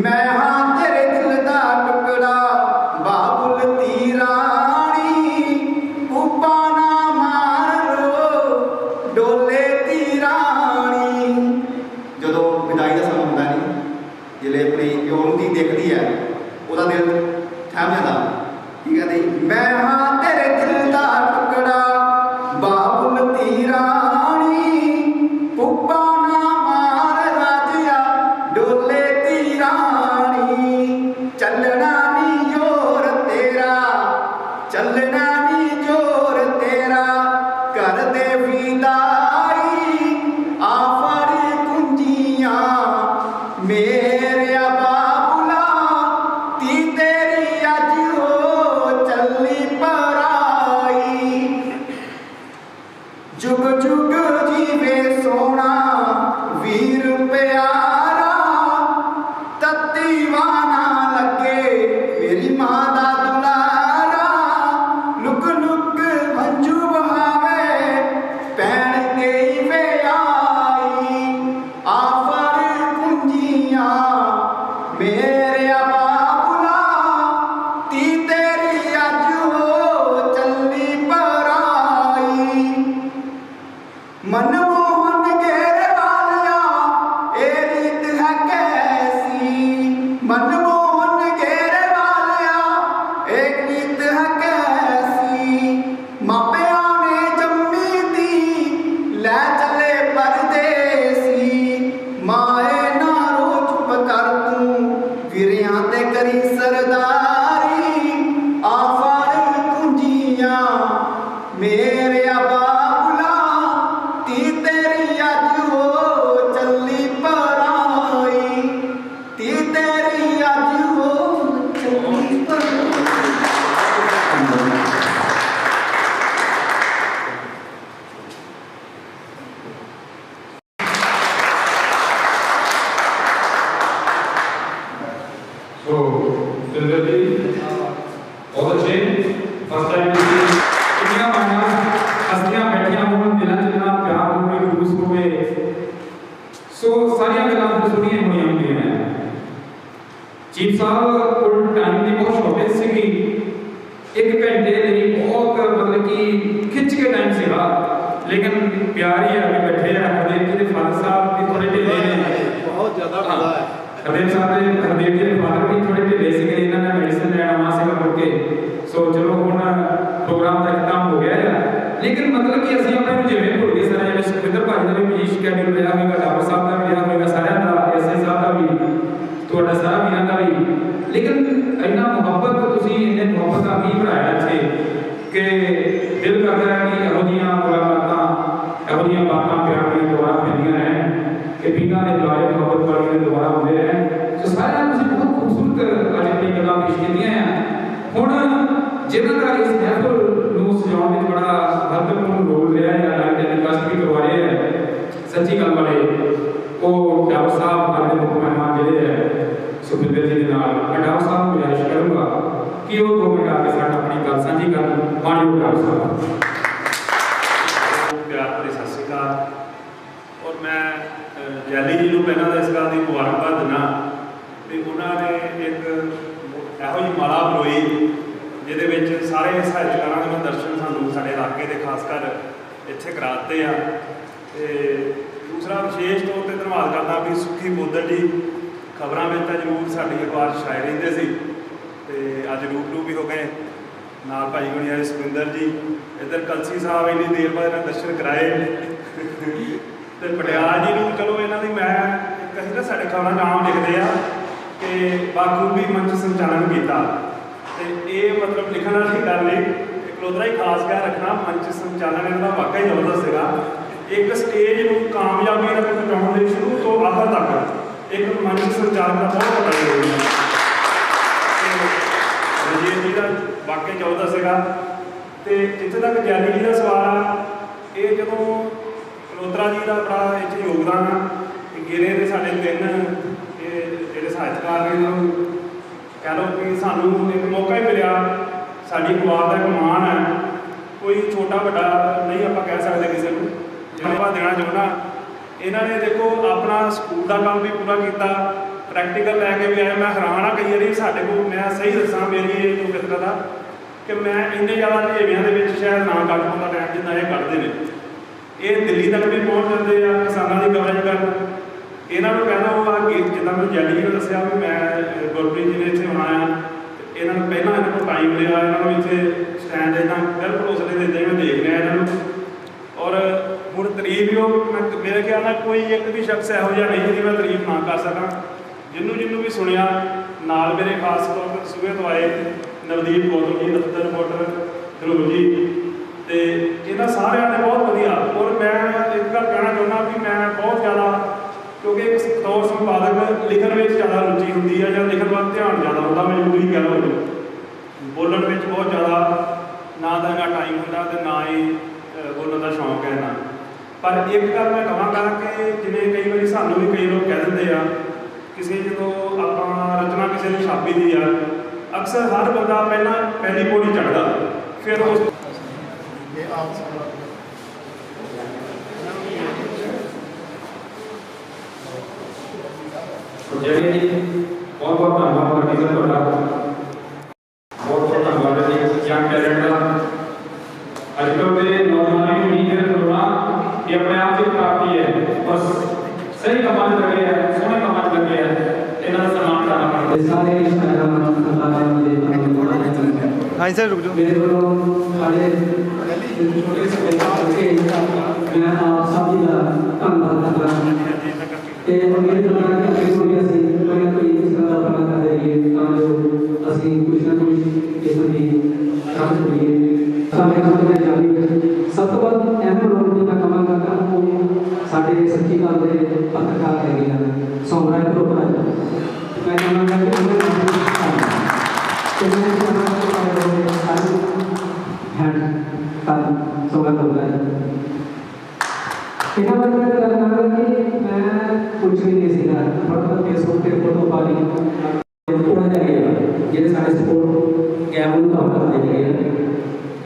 मैं हाँ तेरे दिल दा टुकड़ा बाबुल दी रानी विदाई आफर कुंजियां मेरे बाबुला ती तेरी अज हो चली पराई जुग जुग जीवे सोना वीर प्यारा तत्तीवाना लगे मेरी मां दा दुलारा लुक लुक मंजू बहावे पैण गई वे आई आफर कुंजियां मेरे बाबुला ती तेरी अज हो चली पराई मनमोहन घेरे वालिया ए रीत है कैसी मनमोहन घेरे वालिया एक रीत है कैसी मापिया ने जम्मी दी लै चले परदेसी माए ना रो चुप कर तू वीरियां ते करी सरदारी आफर कुंजियां मेरे बाबुला ती तेरी अज हो चली पराई ती तेरी अज हो चली पराई So, Dilberji, all the same, first time you see, इतनी माना हस्तियां बैठियां हों दिलों च इतना प्यार होवे रूस होवे सो सारियां गल्लां तो सुनिए होईयां होंदियां हैं चीफ साहब कोल टाइम की बहुत शॉर्टेज सीगी 1 घंटे ਲਈ बहुत मतलब कि खिंच के टाइम सीगा लेकिन प्यार ही है बैठे हैं हरदेव जी के फादर साहब भी थोड़े ढिले ने बहुत ज़्यादा मज़ा है हरदेव साहब ਦੇ हरदेव जी के फादर भी थोड़े ढिले ਸੀਗੇ ਇਹਨਾਂ ਨੇ ਮੈਡੀਸਿਨ ਲੈਣ ਆਉਣਾ ਸੀਗਾ ਮੁੜ ਕੇ ਸੋ ਚਲੋ ਹੁਣ ਪ੍ਰੋਗਰਾਮ ਦਾ ਇਖਤਾਮ ਹੋ ਗਿਆ ਹੈ लेकिन मतलब कि ਅਸੀਂ ਆਪਣੇ ਨੂੰ ਜਿਵੇਂ ਭੁੱਲ ਗਏ ਸਾਰੇ ਜਿਹੜੇ ਸੁਖਿੰਦਰ ਭਾਜੀ ਦਾ ਵੀ ਬਿਜੀ ਸ਼ਡਿਊਲ ਰਿਹਾ ਹੋਵੇਗਾ ਡਾਕਟਰ ਸਾਹਿਬ ਦਾ ਵੀ ਰਿਹਾ ਹੋਵੇਗਾ ਸਾਰਿਆਂ ਦਾ ਐਸਏ ਸਾਹਿਬ ਦਾ ਵੀ ਤੁਹਾਡਾ ਸਾਰਾ ਵੀਰਾਂ ਦਾ ਵੀ लेकिन ਇੰਨਾ ਮੁਹੱਬਤ ਤੁਸੀਂ ਇੰਨੇ ਮੁਹੱਬਤ ਦਾ ਵੀ ਬਣਾਇਆ ਇੱਥੇ ਕਿ ਦਿਲ ਕਰਦਾ ਹੈ ਕਿ ਇਹੋ ਜਿਹੀਆਂ ਮੁਲਾਕਾਤਾਂ ਇਹੋ ਜਿਹੀਆਂ ਬਾਤਾਂ ਪਿਆਰ ਦੀਆਂ ਦੁਬਾਰਾ ਪੈਂਦੀਆਂ ਰਹਿਣ ਕਿ ਪੀਂਘਾਂ ਦੇ ਦੁਆਰੇ ਮੁਹੱਬਤ ਵਾਲੀਆਂ ਦੇ ਦੁਬਾਰਾ ਹੁੰਦੇ ਰਹਿਣ ਸੋ ਸਾਰਿਆਂ ਨੂੰ ਤੁਸੀਂ ਬਹੁਤ ਖੂਬਸੂਰਤ ਅੱਜ ਆਪਣੀ ਗੱਲਾਂ ਪੇਸ਼ ਕੀਤੀਆਂ ਆ ਹੁਣ ਜਿਨ੍ਹਾਂ ਦਾ ਇਸ ਮਹਿਫਲ ਨੂੰ ਸਜਾਉਣ ਵਿੱਚ ਬੜਾ ਮਹੱਤਵਪੂਰਨ ਰੋਲ ਰਿਹਾ ਹੈ ਜਾਂ ਟੈਲੀਕਾਸਟ ਵੀ ਕਰਵਾ ਰਹੇ ਹੈ ਸੱਚੀ ਗੱਲ ਵਾਲੇ ਉਹ ਡਾਕਟਰ ਸਾਹਿਬ ਹਰ ਦੇ ਮੁੱਖ ਮਹਿਮਾਨ ਜਿਹੜੇ ਹੈ ਸੁਖਿੰਦਰ ਜੀ ਦੇ ਨਾਲ ਮੈਂ ਡਾਕਟਰ ਸਾਹਿਬ ਨੂੰ ਗੁਜ਼ਾਰਿਸ਼ ਕਰੂੰਗਾ ਕਿ ਉਹ 2 ਮਿੰਟ ਆ ਕੇ ਸਾਡਾ ਆਪਣੀ ਗੱਲ ਸਾਂਝੀ ਕਰਨ ਮਾਣਯੋਗ ਡਾਕਟਰ ਸਾਹਿਬ प्यार भरी सत श्री अकाल और मैं जैली जी को पहला तो इस गल की मुबारकबाद दिना कि उन्होंने एक ਇਹੋ ਜਿਹੀ ਮਾਲਾ ਪਰੋਈ ਜਿਹਦੇ ਵਿੱਚ ਸਾਰੇ ਸਾਹਿਤਕਾਰਾਂ ਦੇ ਦਰਸ਼ਨ ਸਾਨੂੰ ਸਾਡੇ ਇਲਾਕੇ ਦੇ ਖਾਸ ਕਰ ਇੱਥੇ ਕਰਾਤੇ ਆ ਤੇ ਦੂਸਰਾ ਵਿਸ਼ੇਸ਼ ਤੌਰ ਤੇ ਧੰਨਵਾਦ ਕਰਦਾ ਵੀ ਸੁੱਖੀ ਬੋਦਰ ਜੀ ਖਬਰਾਂ ਵਿੱਚ ਤਾਂ ਜ਼ਰੂਰ ਸਾਡੀ ਅਖਬਾਰ ਛਾਏ ਰਹਿੰਦੇ ਸੀ ਤੇ ਅੱਜ ਰੂਬਰੂ ਵੀ ਹੋ ਗਏ ਨਾਲ ਭਾਈ ਗੁਣੀ ਆਏ ਸੁਖਿੰਦਰ ਜੀ ਇੱਧਰ ਕਲਸੀ ਸਾਹਿਬ ਇੰਨੀ ਦੇਰ ਬਾਅਦ ਇਹਨਾਂ ਦਰਸ਼ਨ ਕਰਾਏ ਤੇ ਪਟਿਆਲਾ ਜੀ ਨੂੰ ਚਲੋ ਇਹਨਾਂ ਦੀ ਮੈਂ ਕਹੀ ਨਾ ਸਾਡੇ ਖਬਰਾਂ ਨਾਮ ਲਿਖਦੇ ਆ ਕਿ ਬਾਖੂਬੀ ਮੰਚ ਸੰਚਾਲਨ ਕੀਤਾ ਤੇ ਇਹ ਮਤਲਬ ਲਿਖਣ ਵਾਲੀ ਗੱਲ ਨਹੀਂ ਇਕਲੌਤਾ ਹੀ ਖਾਸ ਕਰ ਰੱਖਣਾ ਮੰਚ ਸੰਚਾਲਨ ਇਹਨਾਂ ਦਾ ਵਾਕਈ ਜ਼ਬਰਦਸਤ ਸੀਗਾ ਇੱਕ ਸਟੇਜ ਨੂੰ ਕਾਮਯਾਬੀ ਤੱਕ ਪਹੁੰਚਾਉਣ ਲਈ ਸ਼ੁਰੂ ਤੋਂ ਆਖਰ ਤੱਕ ਇੱਕ ਮੰਚ ਸੰਚਾਲਨ ਦਾ ਬਹੁਤ ਵੱਡਾ ਰੋਲ ਹੈ ਰਣਜੀਤ ਜੀ ਦਾ ਵਾਕਈ ਜ਼ਬਰਦਸਤ ਸੀਗਾ ਤੇ ਜਿੱਥੇ ਤੱਕ ਜੈਲੀ ਜੀ ਦਾ ਸਵਾਲ ਆ ਇਹ ਜਦੋਂ ਕਲੋਤਰਾ ਜੀ ਦਾ ਬੜਾ ਇਹ 'ਚ ਯੋਗਦਾਨ ਆ ਗਿਰੇ ਦੇ ਸਾਡੇ 3 ਜਿਹੜੇ ਸਾਹਿਤਕਾਰ ਨੇ ਇਹਨਾਂ ਨੂੰ ਕਹਿ ਲਓ ਕਿ ਸਾਨੂੰ ਇੱਕ ਮੌਕਾ ਹੀ ਮਿਲਿਆ ਸਾਡੀ ਅਖਬਾਰ ਦਾ ਇੱਕ ਮਾਣ ਹੈ ਕੋਈ ਛੋਟਾ ਵੱਡਾ ਨਹੀਂ ਆਪਾਂ ਕਹਿ ਸਕਦੇ ਕਿਸੇ ਨੂੰ ਧੰਨਵਾਦ ਦੇਣਾ ਚਾਹੁੰਦਾ ਇਹਨਾਂ ਨੇ ਦੇਖੋ ਆਪਣਾ ਸਕੂਲ ਦਾ ਕੰਮ ਵੀ ਪੂਰਾ ਕੀਤਾ ਪ੍ਰੈਕਟੀਕਲ ਲੈ ਕੇ ਵੀ ਆਏ ਮੈਂ ਹੈਰਾਨ ਆ ਕਈ ਵਾਰੀ ਸਾਡੇ ਕੋਲ ਮੈਂ ਸਹੀ ਦੱਸਾਂ ਮੇਰੀ ਇਹ ਜੋ ਫਿਤਰਤ ਆ ਕਿ ਮੈਂ ਇੰਨੇ ਜ਼ਿਆਦਾ ਹਨੇਵਿਆਂ ਦੇ ਵਿੱਚ ਸ਼ਾਇਦ ਨਾ ਕੱਢ ਪਾਉਂਦਾ ਟਾਈਮ ਜਿੰਨਾ ਇਹ ਕੱਢਦੇ ਨੇ ਇਹ ਦਿੱਲੀ ਤੱਕ ਵੀ ਪਹੁੰਚ ਜਾਂਦੇ ਆ ਕਿਸਾਨਾਂ ਦੀ ਕਵਰੇਜ ਕਰਨ ਇਹਨਾਂ ਨੂੰ ਕਹਿੰਦਾ ਉਹ ਆ ਕਿ ਜਿੱਦਾਂ ਮੈਂ ਜੈਲੀ ਨੂੰ ਦੱਸਿਆ ਵੀ ਮੈਂ ਗੁਰਪ੍ਰੀਤ ਜੀ ਨੇ ਇੱਥੇ ਆਉਣਾ ਆ ਇਹਨਾਂ ਨੂੰ ਪਹਿਲਾਂ ਇਹਨਾਂ ਕੋਲ ਟਾਈਮ ਲਿਆ ਇਹਨਾਂ ਨੂੰ ਇੱਥੇ ਸਟੈਂਡ ਇਹਨਾਂ ਬਿਲਕੁਲ ਉਸਲੇ ਦਿੰਦੇ ਮੈਂ ਦੇਖ ਰਿਹਾ ਇਹਨਾਂ ਨੂੰ ਔਰ ਹੁਣ ਤਾਰੀਫ ਹੀ ਉਹ ਮੇਰੇ ਖਿਆਲ ਨਾਲ ਕੋਈ ਇੱਕ ਵੀ ਸ਼ਖਸ ਇਹੋ ਜਿਹਾ ਨਹੀਂ ਜਿਹਦੀ ਮੈਂ ਤਾਰੀਫ ਨਾ ਕਰ ਸਕਾਂ ਜਿਹਨੂੰ ਵੀ ਸੁਣਿਆ ਨਾਲ ਮੇਰੇ ਖਾਸ ਤੌਰ ਤੇ ਸੂਬੇ ਤੋਂ ਆਏ ਨਵਦੀਪ ਗੌਤਮ ਜੀ ਦਫ਼ਤਰ ਰਿਪੋਰਟਰ ਧਰੁਵ ਜੀ ਤੇ ਇਹਨਾਂ ਸਾਰਿਆਂ ਨੇ ਬਹੁਤ ਵਧੀਆ। ਔਰ ਮੈਂ ਇੱਕ ਗੱਲ ਕਹਿਣਾ ਚਾਹੁੰਦਾ ਵੀ ਮੈਂ ਬਹੁਤ ਜ਼ਿਆਦਾ, ਕਿਉਂਕਿ ਇੱਕ ਬਤੌਰ ਸੰਪਾਦਕ ਲਿਖਣ ਵਿੱਚ ਜ਼ਿਆਦਾ ਰੁਚੀ ਹੁੰਦੀ ਹੈ ਜਾਂ ਲਿਖਣ ਵੱਲ ਧਿਆਨ ਜ਼ਿਆਦਾ ਹੁੰਦਾ, ਮਜਬੂਰੀ ਕਹਿ ਲਓ। ਬੋਲਣ ਵਿੱਚ ਬਹੁਤ ਜ਼ਿਆਦਾ ਨਾ ਤਾਂ ਇੰਨਾ ਟਾਈਮ ਹੁੰਦਾ ਅਤੇ ਨਾ ਹੀ ਬੋਲਣ ਦਾ ਸ਼ੌਂਕ ਹੈ ਇੰਨਾ। ਪਰ ਇੱਕ ਗੱਲ ਮੈਂ ਕਹਾਂਗਾ ਕਿ ਜਿਵੇਂ ਕਈ ਵਾਰੀ ਸਾਨੂੰ ਵੀ ਕਈ ਲੋਕ ਕਹਿ ਦਿੰਦੇ ਆ, ਕਿਸੇ ਜਦੋਂ ਆਪਾਂ ਰਚਨਾ ਕਿਸੇ ਦੀ ਛਾਪੀ ਦੀ ਆ, ਅਕਸਰ ਹਰ ਬੰਦਾ ਪਹਿਲੀ ਪੌੜੀ ਚੜ੍ਹਦਾ, ਫਿਰ ਉਸ ਜਿਹੜੇ ਜੀ ਬਹੁਤ ਬਹੁਤ ਧੰਨਵਾਦ ਕਰਦੀ ਸਰ ਤੁਹਾਡਾ, ਬਹੁਤ ਬਹੁਤ ਧੰਨਵਾਦ ਜੀ ਯੰਗ ਟੈਲੈਂਟ ਦਾ। ਅੱਜ ਕੱਲ੍ਹ ਦੇ ਨੌਜਵਾਨਾਂ ਨੂੰ ਨਹੀਂ ਕਰਨਾ ਕਿ ਆਪਣੇ ਆਪ ਦੀ ਪ੍ਰਾਪਤੀ ਹੈ, ਬਸ ਸਹੀ ਕੰਮਾਂ 'ਚ ਲੱਗੇ ਹੈ, ਸੋਹਣੇ ਕੰਮਾਂ 'ਚ ਲੱਗੇ ਹੈ, ਇਹਨਾਂ ਦਾ ਸਨਮਾਨ ਕਰਨਾ ਪੜਦਾ। ਸਾਰੇ ਹਾਂਜੀ ਸਰ ਰੁਕ ਜਾਓ। ਮੇਰੇ ਵੱਲੋਂ ਸਾਡੇ ਛੋਟੇ ਸਮੇਂ ਕਰਕੇ ਮੈਂ ਆਪ ਸਭ ਜੀ ਦਾ ਧੰਨਵਾਦ ਕਰਦਾ ਹਾਂ। ਤੇ ਮੇਰੇ ਦੁਆਰਾ ਕਿ ਹੋ ਗਿਆ ਸੀ ਮੈਂ ਕੋਈ ਇਸ ਤਰ੍ਹਾਂ ਦਾ ਬਣਾ ਕਰ ਰਹੀ ਤਾਂ ਜੋ ਅਸੀਂ ਕੁਝ ਨਾ ਕੁਝ ਕਿਸਮ ਦੀ ਕੰਮ ਕਰੀਏ। ਸਾਡੇ ਕੰਮ ਦੇ ਜਾਰੀ ਸਭ ਤੋਂ ਵੱਧ ਅਹਿਮ ਰੋਲ ਜਿਹੜਾ ਕੰਮ ਕਰਦਾ ਉਹ ਸਾਡੇ ਸੱਚੀ ਗੱਲ ਦੇ ਪੱਤਰਕਾਰ ਹੈਗੇ ਹਨ, ਸੌਮਰਾਜ ਗਰੁੱਪ ਹੈ। ਮੈਂ ਕਹਾਂਗਾ ਕਿ ਉਹਨਾਂ ਨੂੰ ਹੈਂਡ ਸੌਮਰਾਜ ਗਰੁੱਪ ਹੈ। ਇਹਨਾਂ ਬਾਰੇ ਮੈਂ ਗੱਲ ਕਰਾਂਗਾ ਕਿ ਮੈਂ ਕੁਝ ਵੀ ਨਹੀਂ ਸੀਗਾ, ਪਰ ਫੇਸਬੁੱਕ ਤੇ ਫੋਟੋ ਪਾ ਲਈ ਥੋੜਾ ਜਿਹਾ ਗਿਆ ਜਿਹੜੇ ਸਾਡੇ ਸਪੋਰਟ ਗੈਪ ਨੂੰ ਕਵਰ ਕਰਦੇ ਹੈਗੇ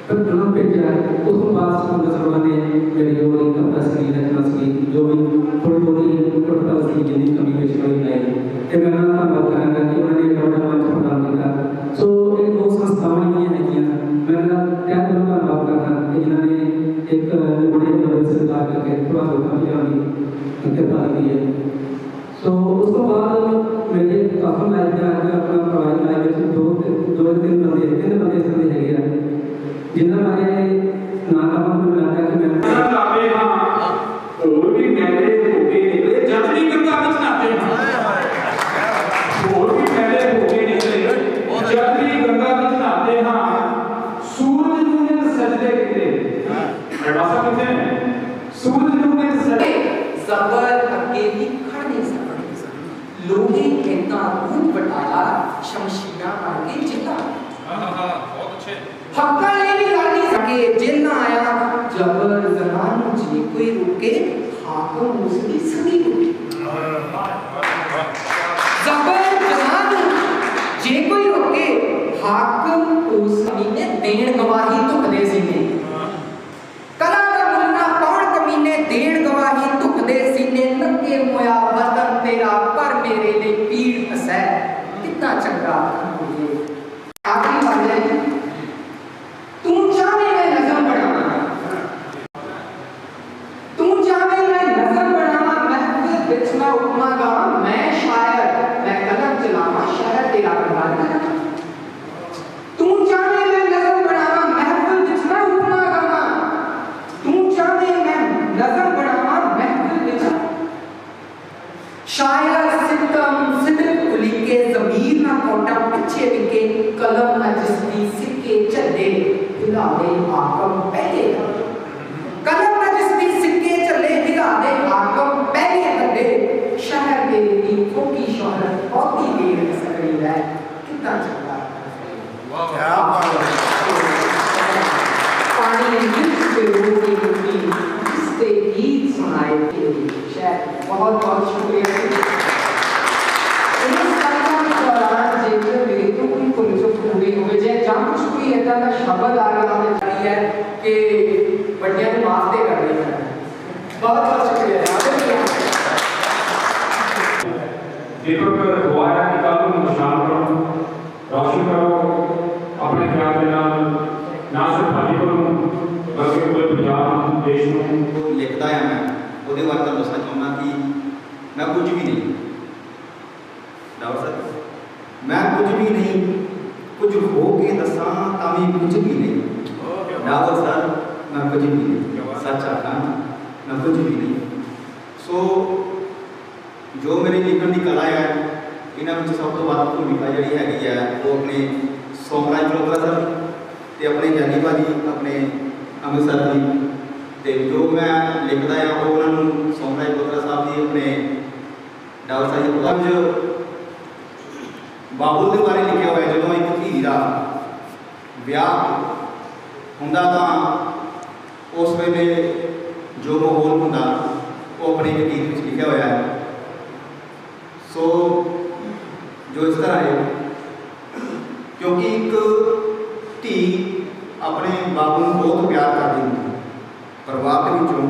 ਪਰ ਜਦੋਂ ਭੇਜਿਆ ਉਸ ਤੋਂ ਬਾਅਦ ਸਾਨੂੰ ਸਰਵਾਂ ਨੇ ਜਿਹੜੀ ਉਹ ਇਨਕਮ ਸੀ ਰਚਨਾ ਸੀ ਜੋ ਵੀ ਥੋੜੀ ਥੋੜੀ ਟੋਟਲ ਸੀ ਜਿੰਨੀ ਕਮੀ ਵਿੱਚ ਹੋਈ ਹੈ ਤੇ ਮੈਂ ਉਹਨਾਂ ਦਾ ਧੰਨਵਾਦ ਕਰਾਂਗਾ ਕਿ ਉਹਨਾਂ ਨੇ ਟੋਟਲ ਮੰਚ ਪ੍ਰਦਾਨ ਕੀਤਾ। ਸੋ ਇਹ ਦੋ ਸੰਸਥਾਵਾਂ ਜਿਹੜੀਆਂ ਹੈਗੀਆਂ ਮੈਂ ਤਹਿ ਦਿਲੋਂ ਧੰਨਵਾਦ ਕਰਦਾ ਕਿ ਜਿਨ੍ਹਾਂ ਨੇ ਇੱਕ ਬੜੇ ਨਵੇਂ ਸਰਕਾਰ ਕਰਕੇ ਥੋੜਾ ਲੋਕਾਂ ਦੀ ਕਿਰਪਾ ਕੀਤੀ ਹੈ। ਸੋ ਉਸ ਤੋਂ ਬਾਅਦ ਮੇਰੇ ਕਾਫੀ ਲਾਈਫ ਦਾ ਆਪਣਾ ਪੜ੍ਹਾਈ ਲਾਈਫ ਵਿੱਚ ਦੋ ਤਿੰਨ ਬੰਦੇ ਸੰਦੇ ਹੈਗੇ ਆ ਜਿਨ੍ਹਾਂ ਬਾਰੇ ਨਾ ਕਹਾਂ ਮੈਨੂੰ ਲੱਗਦਾ ਕਿ ਮੈਂ ਲਾਪੇ ਹਾਂ ਹੋਰ ਵੀ ਮੈਲੇ ਹੋ ਕੇ ਨਿਕਲੇ ਜਦ ਵੀ ਗੰਗਾ ਵਿੱਚ ਨਾਤੇ ਹਾਂ, ਹੋਰ ਵੀ ਮੈਲੇ ਹੋ ਕੇ ਨਿਕਲੇ ਜਦ ਵੀ ਗੰਗਾ ਵਿੱਚ ਨਾਤੇ ਹਾਂ। ਸੂਰਜ ਨੂੰ ਨਿਤ ਸਜਦੇ ਕਿਤੇ ਐਡਵਾਂਸਾ ਕਿਤੇ ਨੇ ਸੂਰਜ ਨੂੰ ਨਿਤ ਸਜਦੇ ਜ਼ਬਰ ਅੱਗੇ ਵੀ ਖੜ ਨਹੀਂ ਸਕਦੇ, ਲੋਹੇ ਇਦਾਂ ਰੂਪ ਵਟਾਇਆ ਸ਼ਮਸ਼ੀਰਾਂ ਕਰਕੇ ਜਿੱਤਾ। ਬਹੁਤ ਅੱਛੇ ਹੱਕਾਂ ਲਈ ਵੀ ਲੜ ਨਹੀਂ ਸਕੇ ਜੇ ਨਾ ਆਇਆ ਜ਼ਬਰ ਜ਼ਬਾਨ ਜੀ ਕੋਈ ਰੁਕੇ ਹਾਕਮ ਉਸਦੀ ਸਦੀ ਟੁੱਟੀ। ਜ਼ਬਰ ਜ਼ਬਾਨ ਜੇ ਕੋਈ ਰੁਕੇ ਹਾਕਮ ਉਸ ਨੇ ਦੇਣ ਗਵਾਹੀ ਧੁਖਦੇ ਸੀਨੇ। ਕਲਾ ਦਾ ਮੁੰਨਾ ਕੌਣ ਕਮੀਨੇ ਦੇਣ ਗਵਾਹੀ ਧੁਖਦੇ ਸੀਨੇ। ਨੱਕੇ ਮੋਇਆ ਵਤਨ ਤੇਰਾ ਪਰ ਮੇਰੇ ਲਈ ਪੀੜ ਹਸੈ ਕਿੰਨਾ ਚੰਗਾ ਆਖਰੀ ਗੱਲ ਹੈ ਤੂੰ ਚਾਹੇ ਮੈਂ ਨਜ਼ਮ ਬਣਾਵਾਂ, ਤੂੰ ਚਾਹੇ ਮੈਂ ਨਜ਼ਮ ਬਣਾਵਾਂ ਮਹਿਫਿਲ ਵਿੱਚ ਮੈਂ ਉਪਮਾ ਗਾਵਾਂ ਮੈਂ ਸ਼ਾਇਰ ਮੈਂ ਕਲਮ ਚਲਾਵਾਂ ਸ਼ਹਿਰ ਤੇਰਾ ਕਮਾਲ ਕਰਾਂ। ਤੂੰ ਚਾਹੇ ਮੈਂ ਨਜ਼ਮ ਬਣਾਵਾਂ ਮਹਿਫਿਲ ਵਿੱਚ ਮੈਂ ਉਪਮਾ ਗਾਵਾਂ, ਤੂੰ ਚਾਹੇ ਮੈਂ ਨਜ਼ਮ ਬਣਾਵਾਂ ਮਹਿਫਿਲ ਵਿੱਚ शायर सितम सिदक उलिके ज़मीर ना कोटा पिछे विके कलम ना जिसकी सिक्के चले हिला दे आकम पहले कलम ना जिसकी सिक्के चले हिला दे आकम पहले हदे शहर मेरे दी खोकी शोहरत बहुत ही देर सकड़ी है कितना चंगा क्या पानी नीच पे रोटी रोटी इससे गीत सुनाए थे शायद बहुत बहुत शुक्रिया। इस कार्यक्रम के दौरान जेकर मेरे तो कोई पुलिस पूरी हो गई है जहाँ कुछ कोई ऐसा का शब्द आ रहा है कि बड़िया ने माफ दे कर रही है। बहुत बहुत शुक्रिया। दीपक हुआ है कि कल मुशाल करो रोशन करो अपने ख्याल के नाम ना सिर्फ हाली करो बल्कि पूरे पंजाब देश में लिखता है मैं ਉਹਦੇ ਬਾਰੇ ਤੁਹਾਨੂੰ ਦੱਸਣਾ ਚਾਹੁੰਦਾ ਕਿ ਮੈਂ ਕੁਝ ਵੀ ਨਹੀਂ ਡਾਕਟਰ ਸਾਹਿਬ ਮੈਂ ਕੁਝ ਵੀ ਨਹੀਂ ਕੁਝ ਹੋ ਕੇ ਦੱਸਾਂ ਤਾਂ ਵੀ ਕੁਝ ਵੀ ਨਹੀਂ ਡਾਕਟਰ ਸਾਹਿਬ ਮੈਂ ਕੁਝ ਵੀ ਨਹੀਂ ਸੱਚ ਆਖਾਂ ਮੈਂ ਕੁਝ ਵੀ ਨਹੀਂ। ਸੋ ਜੋ ਮੇਰੀ ਲਿਖਣ ਦੀ ਕਲਾ ਹੈ ਇਹਨਾਂ ਵਿੱਚ ਸਭ ਤੋਂ ਵੱਧ ਭੂਮਿਕਾ ਜਿਹੜੀ ਹੈਗੀ ਹੈ ਉਹ ਆਪਣੇ ਸੋਮਰਾਜ ਗਰੁੱਪ ਸਰ ਤੇ ਆਪਣੇ ਜਾਨੀ ਭਾਜੀ ਆਪਣੇ ਅੰਮ੍ਰਿਤਸਰ ਦੀ, ਤੇ ਜੋ ਮੈਂ ਲਿਖਦਾ ਆ ਉਹ ਉਹਨਾਂ ਨੂੰ ਸੌਂਪਦਾ ਹੈ ਗੁਰਦੁਆਰਾ ਸਾਹਿਬ ਦੀ ਆਪਣੇ ਡਾਲ ਸਾਹਿਬ ਦੇ ਪੰਜ ਬਾਬੁਲ ਦੇ ਬਾਰੇ ਲਿਖਿਆ ਹੋਇਆ। ਜਦੋਂ ਇੱਕ ਧੀ ਦਾ ਵਿਆਹ ਹੁੰਦਾ ਤਾਂ ਉਸ ਵੇਲੇ ਜੋ ਮਾਹੌਲ ਹੁੰਦਾ ਉਹ ਆਪਣੇ ਇੱਕ ਗੀਤ ਵਿੱਚ ਲਿਖਿਆ ਹੋਇਆ ਹੈ। ਸੋ ਜੋ ਇਸ ਤਰ੍ਹਾਂ ਹੈ, ਕਿਉਂਕਿ ਇੱਕ ਧੀ ਆਪਣੇ ਬਾਬੂ ਨੂੰ ਬਹੁਤ ਪਿਆਰ ਕਰਦੀ ਹੁੰਦੀ ਹੈ। ਪਰਿਵਾਰ ਦੇ ਵਿੱਚੋਂ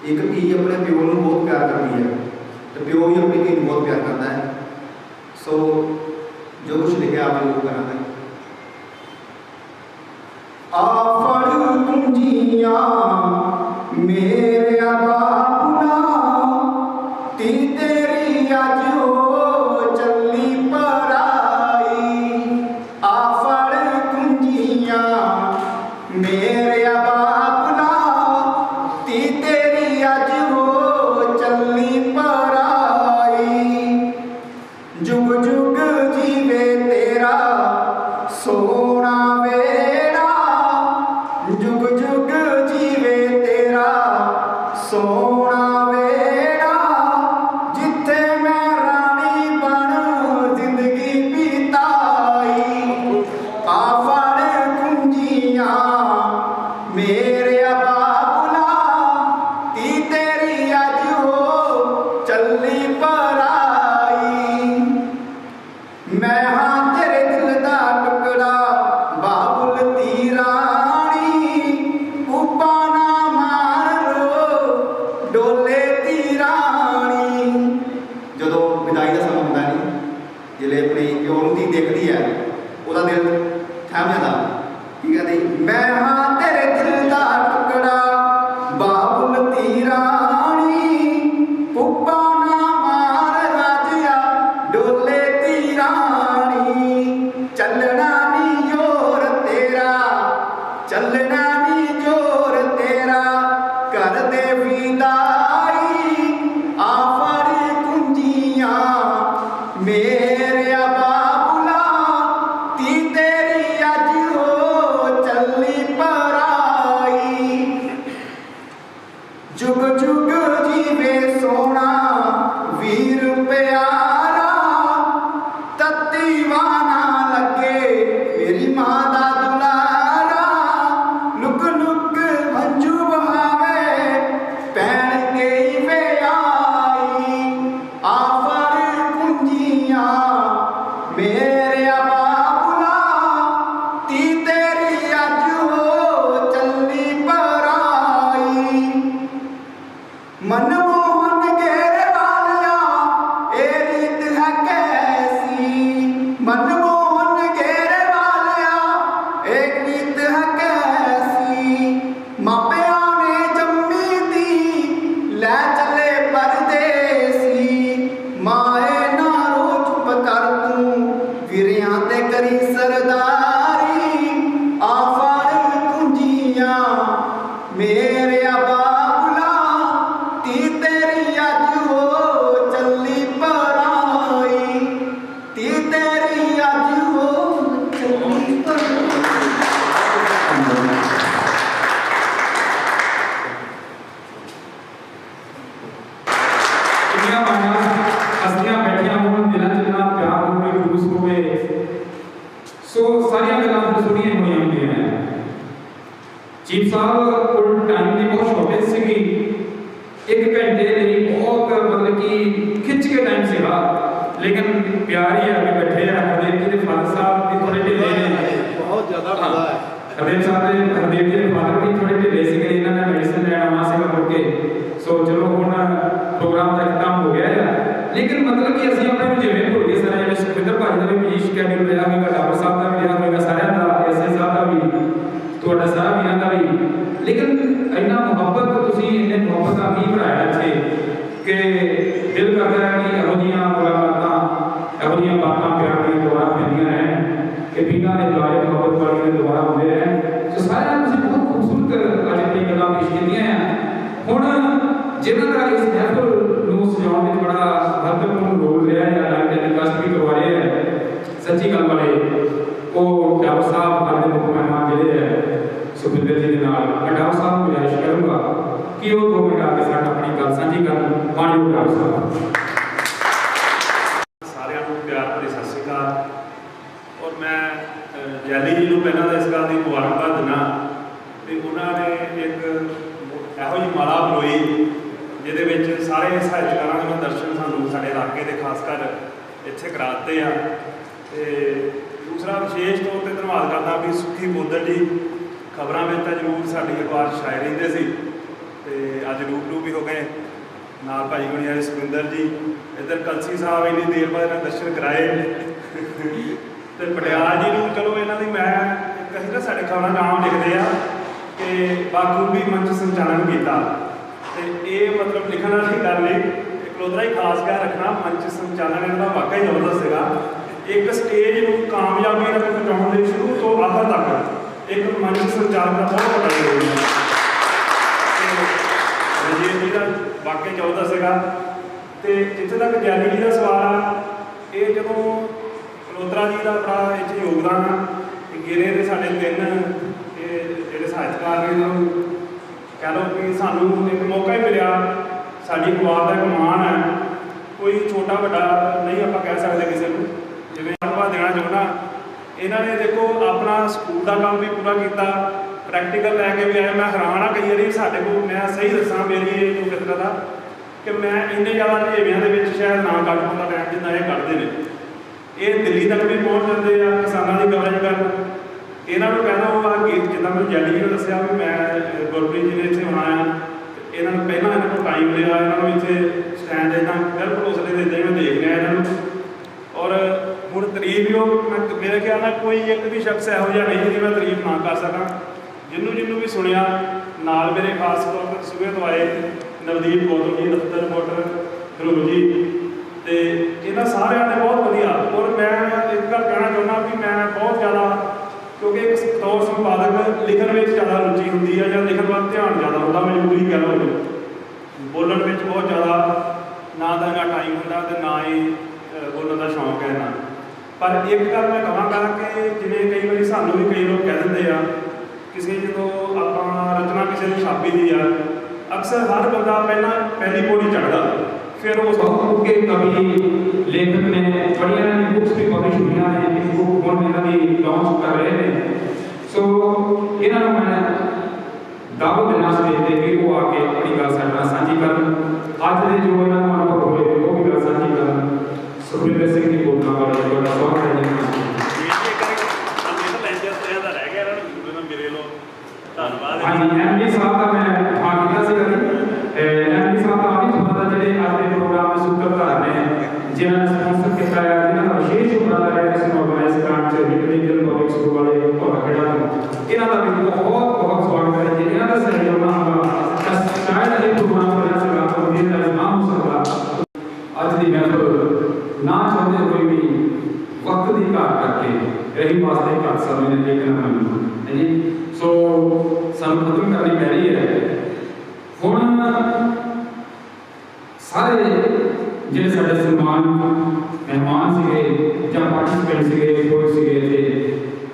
ਇੱਕ ਧੀ ਆਪਣੇ ਪਿਓ ਨੂੰ ਬਹੁਤ ਪਿਆਰ ਕਰਦੀ ਹੈ ਤੇ ਪਿਓ ਵੀ ਆਪਣੀ ਧੀ ਨੂੰ ਬਹੁਤ ਪਿਆਰ ਕਰਦਾ ਹੈ। ਸੋ ਜੋ ਕੁਛ ਲਿਖਿਆ ਆਪ ਉਹ ਕਰਾਂਗੇ। ਆ ਫੜ ਕੁੰਜੀਆਂ ਮੇਰੇ ਬਾਬੂਲਾ, ਤੀ ਤੇਰੀ ਅੱਜ ਹੋ ਚੱਲੀ ਪਰਾਈ। ਆ ਫੜ ਕੁੰਜੀਆਂ ਮੇਰੇ ਬਾਬੂਲਾ, ਤੀ ਤੇਰੀ ਅੱਜ ਹੋ ਚੱਲੀ ਪਰਾਈ। ਜੁਗ ਜੁਗ ਜੀਵੇ ਤੇਰਾ ਸੋਹਣਾ ਵੇੜਾ, ਜੁਗ ਜੁਗ ਜੀਵੇ ਤੇਰਾ ਸੋਹਣਾ ਵੇੜਾ। ਜਿੱਥੇ ਮੈਂ ਰਾਣੀ ਬਣ ਜ਼ਿੰਦਗੀ ਬਿਤਾਈ। ਆ ਫੜ ਕੁੰਜੀਆਂ ਮੇਰੇ ਬਾਬੂਲਾ, ਤੀ ਤੇਰੀ ਅੱਜ ਹੋ ਚੱਲੀ ਪਰਾਈ। ਮੈਂ ਹਾਂ ਤੇਰੇ ਦਿਲ ਦਾ ਟੁਕੜਾ ਬਾਬੁਲ ਦੀ ਰਾਣੀ, ਉਪਾ ਨਾ ਮਾਰੋ ਡੋਲੇ ਦੀ ਰਾਣੀ। ਜਦੋਂ ਵਿਦਾਈ ਦਾ ਸਮਾਂ ਹੁੰਦਾ ਨਹੀਂ, ਜਿਹੜੇ ਆਪਣੇ ਪਿਓ ਨੂੰ ਧੀ ਦੇਖਦੀ ਹੈ ਉਹਦਾ ਦਿਲ ਥੰਮ ਜਾਂਦਾ। ਕੀ ਕਹਿੰਦੇ, ਮੈਂ ਹਾਂ ਤੇਰੇ ਦਿਲ ਦਾ ਟੁਕੜਾ ਬਾਬੁਲ ਦੀ ਰਾਣੀ, ਉਪਾ ਨਾ ਮਾਰ ਰਾਜਿਆ ਡੋਲੇ ਦੀ ਰਾਣੀ। ਚੱਲਣਾ ਨੀ ਜੋਰ ਤੇਰਾ, ਚੱਲਣਾ ਨੀ ਜੋਰ ਤੇਰਾ, ਕਰਦੇ ਵਿਦਾਈ। ਆ ਫੜ ਕੁੰਜੀਆਂ ਮੇਰੇ ਬਾਬੂਲਾ, ਤੀ ਤੇਰੀ ਅੱਜ ਹੋ ਚੱਲੀ ਪਰਾਈ। ਜੁਗ ਜੁਗ ਜੀਵੇ ਸੋਹਣਾ ਵੀਰ ਪਿਆਰਾ, ਤੱਤੀ ਵਾਨਾ ਲੱਗੇ ਮੇਰੀ ਮਾਂ ਦਾ ਦੁਲਾਰਾ। ਲੁਕ ਲੁਕ ਹੰਝੂ ਬਹਾਵੇ ਪੈਣ ਗਈ ਵਿਆਹੀ। ਆ ਫੜ ਕੁੰਜੀਆਂ ਮੇਰੇ ਬਾਬੂਲਾ, ਤੀ ਤੇਰੀ ਅੱਜ ਹੋ ਚੱਲੀ ਪਰਾਈ। ਮਨਮੋਹਨ ਘੇਰੇ ਵਾਲਿਆ ਇਹ ਰੀਤ ਹੈ ਕੈਸੀ। ਮਨਮੋਹਨ ਘੇਰੇ ਵਾਲਿਆ ਇਹ ਰੀਤ ਹੈ ਕੈਸੀ। ਮਾਪਿਆਂ ਨੇ ਜੰਮੀ ਦੀ ਲੈ ਚਲੇ ਪਰਦੇਸੀ। ਮਾਏ ਨਾ ਰੋ ਚੁੱਪ ਕਰ ਤੂੰ ਵੀਰਿਆਂ ਤੇ ਕਰੀ ਸਰਦਾਰੀ। ਆ ਫੜ ਕੁੰਜੀਆਂ ਮੇਰੇ ਬਾਬੂਲਾ, ਤੀ ਤੇਰੀ ਅੱਜ ਹੋ ਚੱਲੀ ਪਰਾਈ। ਤੀ ਤੇਰੀ ਅੱਜ ਹੋ ਚੱਲੀ ਪਰਾਈ। ਕਿੰਨੀਆਂ ਮਾਵਾਂ ਹੱਸਦੀਆਂ ਬੈਠੀਆਂ ਹੋਣ, ਦਿਲਾਂ 'ਚ ਇੰਨਾ ਪਿਆਰ ਹੋਵੇ, ਖਲੂਸ ਹੋਵੇ। ਸੋ ਸਾਰੀਆਂ ਗੱਲਾਂ ਸੁਣੀਆਂ ਹੋਈਆਂ ਹੁੰਦੀਆਂ ਨੇ। ਚੀਫ ਸਾਹਿਬ ਕੋਲ ਟਾਈਮ ਦੀ ਬਹੁਤ ਸ਼ਾਰਟੇਜ ਸੀਗੀ। 1 ਘੰਟੇ ਲਈ ਬਹੁਤ ਮਤਲਬ ਕਿ ਖਿੱਚ ਕੇ ਟਾਈਮ ਸੀਗਾ, ਲੇਕਿਨ ਪਿਆਰ ਹੀ ਆ ਕੇ ਬੈਠੇ ਆ। ਹਰਦੇਵ ਜੀ ਦੇ ਫਾਦਰ ਸਾਹਿਬ ਵੀ ਥੋੜੇ ਢਿੱਲੇ ਨੇ, ਬਹੁਤ ਜ਼ਿਆਦਾ ਪਤਾ ਹੈ। ਹਰਦੇਵ ਸਾਹਿਬ ਦੇ ਹਰਦੇਵ ਜੀ ਦੇ ਫਾਦਰ ਵੀ ਥੋੜੇ ਢਿੱਲੇ ਸੀਗੇ, ਇਹਨਾਂ ਨੇ ਮੈਡੀਸਨ ਲੈਣ ਆਉਣਾ ਸੀਗਾ ਮੁੜ ਕੇ। ਸੋ ਚਲੋ ਹੁਣ ਪ੍ਰੋਗਰਾਮ ਦਾ ਇਖਤਤਾਮ ਹੋ ਗਿਆ ਹੈ, ਲੇਕਿਨ ਮਤਲਬ ਕਿ ਅਸੀਂ ਆਪਣੇ ਨੂੰ ਜਿਵੇਂ ਭੁੱਲ ਗਏ ਸਾਰੇ। ਜਿਵੇਂ ਸੁਖਵਿੰਦਰ ਭਾਜੀ ਦਾ ਵੀ ਬਿਜੀ ਸ਼ਡਿਊਲ ਰਿਹਾ ਹੋਵੇਗਾ, ਡਾਕਟਰ ਸਾਹਿਬ ਦਾ ਵੀ ਰਿਹਾ ਹੋਵੇਗਾ, ਸਾਰਿਆਂ ਦਾ, ਐਸਏ ਸਾਹਿਬ ਦਾ ਵੀ, ਤੁਹਾਡਾ ਸਾਰਾ ਵੀਰਾਂ ਦਾ ਵੀ। ਲੇਕਿਨ ਇੰਨਾ ਮੁਹੱਬਤ, ਤੁਸੀਂ ਇੰਨੇ ਮੁਹੱਬਤ ਦਾ ਵੀ ਬਣਾਇਆ ਇੱਥੇ ਕਿ ਦਿਲ ਕਰਦਾ ਹੈ ਕਿ ਇਹੋ ਜਿਹੀਆਂ ਮੁਲਾਕਾਤਾਂ, ਇਹੋ ਜਿਹੀਆਂ ਬਾਤਾਂ ਪਿਆਰ ਦੀਆਂ ਦੁਬਾਰਾ ਪੈਂਦੀਆਂ ਰਹਿਣ, ਕਿ ਪੀਰਾਂ ਦੇ ਦੁਆਰੇ ਮੁਹੱਬਤ ਵਾਲੀਆਂ ਦੇ ਦੁਬਾਰਾ ਹੁੰਦੇ ਰਹਿਣ। ਸੋ ਸਾਰਿਆਂ ਨੂੰ ਤੁਸੀਂ ਬਹੁਤ ਖੂਬਸੂਰਤ ਅੱਜ ਆਪਣੀ ਗੱਲਾਂ ਪੇਸ਼ ਕੀਤੀਆਂ ਆ। ਹੁਣ ਜਿਨ੍ਹਾਂ ਦਾ ਇਸ ਮਹਿਫਲ ਨੂੰ ਸਜਾਉਣ ਵਿੱਚ ਬੜਾ ਮਹੱਤਵਪੂਰਨ ਰੋਲ ਰਿਹਾ ਹੈ, ਲਾਈਵ ਟੈਲੀਕਾਸਟ ਵੀ ਕਰਵਾ ਰਹੇ ਹੈ ਸੱਚੀ ਗੱਲ ਵਾਲੇ, ਉਹ ਡਾਕਟਰ ਸਾਹਿਬ, ਅੱਜ ਦੇ ਮੁੱਖ ਮਹਿਮਾਨ ਜਿਹੜੇ ਹੈ ਸੁਖਵਿੰਦਰ ਜੀ ਦੇ ਨਾਲ ਉਹ 2 ਮਿੰਟ ਆ ਕੇ ਸਾਡਾ ਆਪਣੀ ਗੱਲ ਸਾਂਝੀ ਕਰਨ ਮਾਣਯੋਗ ਡਾਕਟਰ ਸਾਹਿਬ। ਸਾਰਿਆਂ ਨੂੰ ਪਿਆਰ ਭਰੀ ਸਤਿ ਸ਼੍ਰੀ ਅਕਾਲ। ਔਰ ਮੈਂ ਜੈਲੀ ਜੀ ਨੂੰ ਪਹਿਲਾਂ ਤਾਂ ਇਸ ਗੱਲ ਦੀ ਮੁਬਾਰਕਬਾਦ ਦਿੰਦਾ ਵੀ ਉਹਨਾਂ ਨੇ ਇੱਕ ਇਹੋ ਜਿਹੀ ਮਾਲਾ ਬਰੋਈ ਜਿਹਦੇ ਵਿੱਚ ਸਾਰੇ ਸਾਹਿਤਕਾਰਾਂ ਦੇ ਦਰਸ਼ਨ ਸਾਨੂੰ ਸਾਡੇ ਇਲਾਕੇ ਦੇ ਖਾਸ ਕਰ ਇੱਥੇ ਕਰਾਤੇ ਆ। ਤੇ ਦੂਸਰਾ ਵਿਸ਼ੇਸ਼ ਤੌਰ 'ਤੇ ਧੰਨਵਾਦ ਕਰਦਾ ਵੀ ਸੁੱਖੀ ਬੋਦਰ ਜੀ ਖਬਰਾਂ ਵਿੱਚ ਤਾਂ ਜ਼ਰੂਰ ਸਾਡੀ ਅਖਬਾਰ ਛਾਏ ਰਹਿੰਦੇ ਸੀ ਤੇ ਅੱਜ ਰੂਬਰੂ ਵੀ ਹੋ ਗਏ ਨਾਲ ਭਾਈ ਗੁਣੀ ਆਏ ਸੁਰਿੰਦਰ ਜੀ, ਇੱਧਰ ਕਲਸੀ ਸਾਹਿਬ ਇੰਨੀ ਦੇਰ ਬਾਅਦ ਇਹਨਾਂ ਦਰਸ਼ਨ ਕਰਾਏ ਤੇ ਪਟਿਆਲਾ ਜੀ ਨੂੰ ਚਲੋ ਇਹਨਾਂ ਦੀ ਮੈਂ ਕਹੀ ਨਾ ਸਾਡੇ ਖਬਰਾਂ ਨਾਮ ਲਿਖਦੇ ਆ ਕਿ ਬਾਖੂਬੀ ਮੰਚ ਸੰਚਾਲਨ ਕੀਤਾ ਤੇ ਇਹ ਮਤਲਬ ਲਿਖਣ ਵਾਲੀ ਗੱਲ ਨਹੀਂ, ਕਲੋਤਰਾ ਹੀ ਖਾਸ ਕਰ ਰੱਖਣਾ ਮੰਚ ਸੰਚਾਲਨ ਇਹਨਾਂ ਦਾ ਵਾਕਈ ਜ਼ਬਰਦਸਤ ਸੀਗਾ। ਇੱਕ ਸਟੇਜ ਨੂੰ ਕਾਮਯਾਬੀ ਤੱਕ ਪਹੁੰਚਾਉਣ ਲਈ ਸ਼ੁਰੂ ਤੋਂ ਆਖਰ ਤੱਕ ਇੱਕ ਮੰਚ ਸੰਚਾਲਨ ਦਾ ਬਹੁਤ ਵੱਡਾ ਯੋਗਦਾਨ ਰਣਜੀਤ ਜੀ ਦਾ ਵਾਕਈ ਜ਼ਬਰਦਸਤ ਸੀਗਾ। ਤੇ ਜਿੱਥੇ ਤੱਕ ਜੈਲੀ ਜੀ ਦਾ ਸਵਾਲ ਆ, ਇਹ ਜਦੋਂ ਕਲੋਤਰਾ ਜੀ ਦਾ ਬੜਾ ਇਹ 'ਚ ਯੋਗਦਾਨ ਆ, ਗਿਰੇ ਦੇ ਸਾਡੇ 3 ਜਿਹੜੇ ਸਾਹਿਤਕਾਰ ਨੇ ਇਹਨਾਂ ਨੂੰ ਕਹਿ ਲਓ ਕਿ ਸਾਨੂੰ ਇੱਕ ਮੌਕਾ ਹੀ ਮਿਲਿਆ, ਸਾਡੀ ਅਖਬਾਰ ਦਾ ਇੱਕ ਮਾਣ ਹੈ, ਕੋਈ ਛੋਟਾ ਵੱਡਾ ਨਹੀਂ ਆਪਾਂ ਕਹਿ ਸਕਦੇ ਕਿਸੇ ਨੂੰ। ਜਿਵੇਂ ਧੰਨਵਾਦ ਦੇਣਾ ਚਾਹੁੰਦਾ ਇਹਨਾਂ ਨੇ, ਦੇਖੋ ਆਪਣਾ ਸਕੂਲ ਦਾ ਕੰਮ ਵੀ ਪੂਰਾ ਕੀਤਾ, ਪ੍ਰੈਕਟੀਕਲ ਲੈ ਕੇ ਵੀ ਆਏ। ਮੈਂ ਹੈਰਾਨ ਆ ਕਈ ਵਾਰੀ ਸਾਡੇ ਕੋਲ, ਮੈਂ ਸਹੀ ਦੱਸਾਂ ਮੇਰੀ ਇਹ ਜੋ ਫਿਤਰਤ ਆ ਕਿ ਮੈਂ ਇੰਨੇ ਜ਼ਿਆਦਾ ਢੇਵਿਆਂ ਦੇ ਵਿੱਚ ਸ਼ਾਇਦ ਨਾ ਕੱਢ ਪਾਉਂਦਾ ਟਾਈਮ ਜਿੰਨਾ ਇਹ ਕੱਢਦੇ ਨੇ। ਇਹ ਦਿੱਲੀ ਤੱਕ ਵੀ ਪਹੁੰਚ ਜਾਂਦੇ ਆ ਕਿਸਾਨਾਂ ਦੀ ਕਵਰੇਜ ਕਰਨ। ਇਹਨਾਂ ਨੂੰ ਕਹਿੰਦਾ ਉਹ ਆ ਗੀਤ ਜਿੱਦਾਂ ਮੈਨੂੰ ਜੈਲੀ ਨੇ ਦੱਸਿਆ ਵੀ ਮੈਂ ਗੁਰਪ੍ਰੀਤ ਜੀ ਨੇ ਇੱਥੇ ਆਉਣਾ ਆ, ਇਹਨਾਂ ਨੂੰ ਪਹਿਲਾਂ ਇਹਨਾਂ ਕੋਲ ਟਾਈਮ ਲਿਆ, ਇਹਨਾਂ ਨੂੰ ਇੱਥੇ ਸਟੈਂਡ ਇੱਦਾਂ ਬਿਲਕੁਲ ਉਸ ਦੇ ਦਿੰਦੇ ਮੈਂ ਦੇਖ ਲਿਆ ਇਹਨਾਂ ਨੂੰ। ਔਰ ਹੁਣ ਤਾਰੀਫ ਯੋਗ ਮੇਰੇ ਖਿਆਲ ਨਾਲ ਕੋਈ ਇੱਕ ਵੀ ਸ਼ਖਸ ਇਹੋ ਜਿਹਾ ਨਹੀਂ ਜਿਹਦੀ ਮੈਂ ਤਾਰੀਫ ਨਾ ਕਰ ਸਕਾਂ। ਜਿਹਨੂੰ ਵੀ ਸੁਣਿਆ ਨਾਲ ਮੇਰੇ ਖਾਸ ਤੌਰ 'ਤੇ ਸੂਬੇ ਤੋਂ ਆਏ ਨਵਦੀਪ ਗੌਤਮ ਜੀ, ਦਫ਼ਤਰ ਰਿਪੋਰਟਰ ਧਰੁਵ ਜੀ, ਤੇ ਇਹਨਾਂ ਸਾਰਿਆਂ ਨੇ ਬਹੁਤ ਵਧੀਆ। ਔਰ ਮੈਂ ਇੱਕ ਗੱਲ ਕਹਿਣਾ ਚਾਹੁੰਦਾ ਵੀ ਮੈਂ ਬਹੁਤ ਜ਼ਿਆਦਾ, ਕਿਉਂਕਿ ਇੱਕ ਤੌਰ ਸੰਪਾਦਕ ਲਿਖਣ ਵਿੱਚ ਜ਼ਿਆਦਾ ਰੁਚੀ ਹੁੰਦੀ ਹੈ ਜਾਂ ਲਿਖਣ ਵੱਲ ਧਿਆਨ ਜ਼ਿਆਦਾ ਹੁੰਦਾ, ਮਜਬੂਰੀ ਕਹਿ ਲਓ, ਬੋਲਣ ਵਿੱਚ ਬਹੁਤ ਜ਼ਿਆਦਾ ਨਾ ਦਾ ਟਾਈਮ ਹੁੰਦਾ ਅਤੇ ਨਾ ਹੀ ਬੋਲਣ ਦਾ ਸ਼ੌਂਕ ਹੈ ਨਾ। ਪਰ ਇੱਕ ਗੱਲ ਮੈਂ ਕਹਾਂਗਾ ਕਿ ਜਿਵੇਂ ਕਈ ਵਾਰੀ ਸਾਨੂੰ ਵੀ ਕਈ ਲੋਕ ਕਹਿ ਦਿੰਦੇ ਆ, ਕਿਸੇ ਜਦੋਂ ਆਪਾਂ ਰਚਨਾ ਕਿਸੇ ਨੂੰ ਛਾਪੀ ਦੀ ਆ, ਅਕਸਰ ਹਰ ਬੰਦਾ ਪਹਿਲੀ ਪੌੜੀ ਚੜ੍ਹਦਾ, ਫਿਰ ਉਸ के कवि लेखक ने बड़ी बुक्स भी पब्लिश हुई हैं, इस बुक वन में अभी लॉन्च कर रहे हैं। सो इन्होंने मैं दावत देना चाहते कि वो आके अपनी गल साडे नाल सांझी करन। अज दे जो इन्होंने अनुभव होए वो भी गल सांझी करन। सुखविंदर सिंह जी बोलना वाले बड़ा स्वागत है जी। हाँ जी, एमडी साहब का मैं किया से एमडी साहब का भी थोड़ा ਜਿਹੜੇ ਅੱਜ ਦੇ ਪ੍ਰੋਗਰਾਮ ਦੇ ਸੂਤਰਧਾਰ ਨੇ, ਜਿਨ੍ਹਾਂ ਨੇ ਸਪਾਂਸਰ ਕੀਤਾ ਹੈ, ਜਿਨ੍ਹਾਂ ਦਾ ਵਿਸ਼ੇਸ਼ ਉਪਰਾਲਾ ਹੈ ਇਸ ਨੂੰ ਆਰਗੇਨਾਈਜ਼ ਕਰਨ 'ਚ ਰਿਕਗਨੀਸ਼ਨ ਪਬਲਿਕ ਸਕੂਲ ਵਾਲੇ ਭੋਲਾ ਨੂੰ, ਇਹਨਾਂ ਦਾ ਵੀ ਬਹੁਤ ਸਵਾਗਤ ਹੈ ਜੀ। ਇਹਨਾਂ ਦਾ ਸਹਿਯੋਗ ਨਾਲ ਸ਼ਾਇਦ ਇਹ ਪ੍ਰੋਗਰਾਮ ਬਣਾ ਸਕਦਾ ਤਾਂ ਵੀ ਇਹਦਾ ਨਾ ਹੋ ਸਕਦਾ। ਅੱਜ ਦੀ ਮਹਿਫਲ ਨਾ ਚਾਹੁੰਦੇ ਹੋਏ ਵੀ ਵਕਤ ਦੀ ਘਾਟ ਕਰਕੇ ਇਹੀ ਵਾਸਤੇ ਘੱਟ ਸਮੇਂ ਨੇ ਦੇਖਣਾ ਮੈਨੂੰ ਹੈ ਜੀ। ਸੋ ਸਾਨੂੰ ਖਤਮ ਕਰਨੀ ਪੈ ਰਹੀ ਹੈ ਹੁਣ। ਸਾਰੇ ਜਿਹੜੇ ਸਾਡੇ ਸਨਮਾਨ ਮਹਿਮਾਨ ਸੀਗੇ ਜਾਂ ਪਾਰਟਿਸਪੈਂਟ ਸੀਗੇ, ਕੋਈ ਸੀਗੇ ਤੇ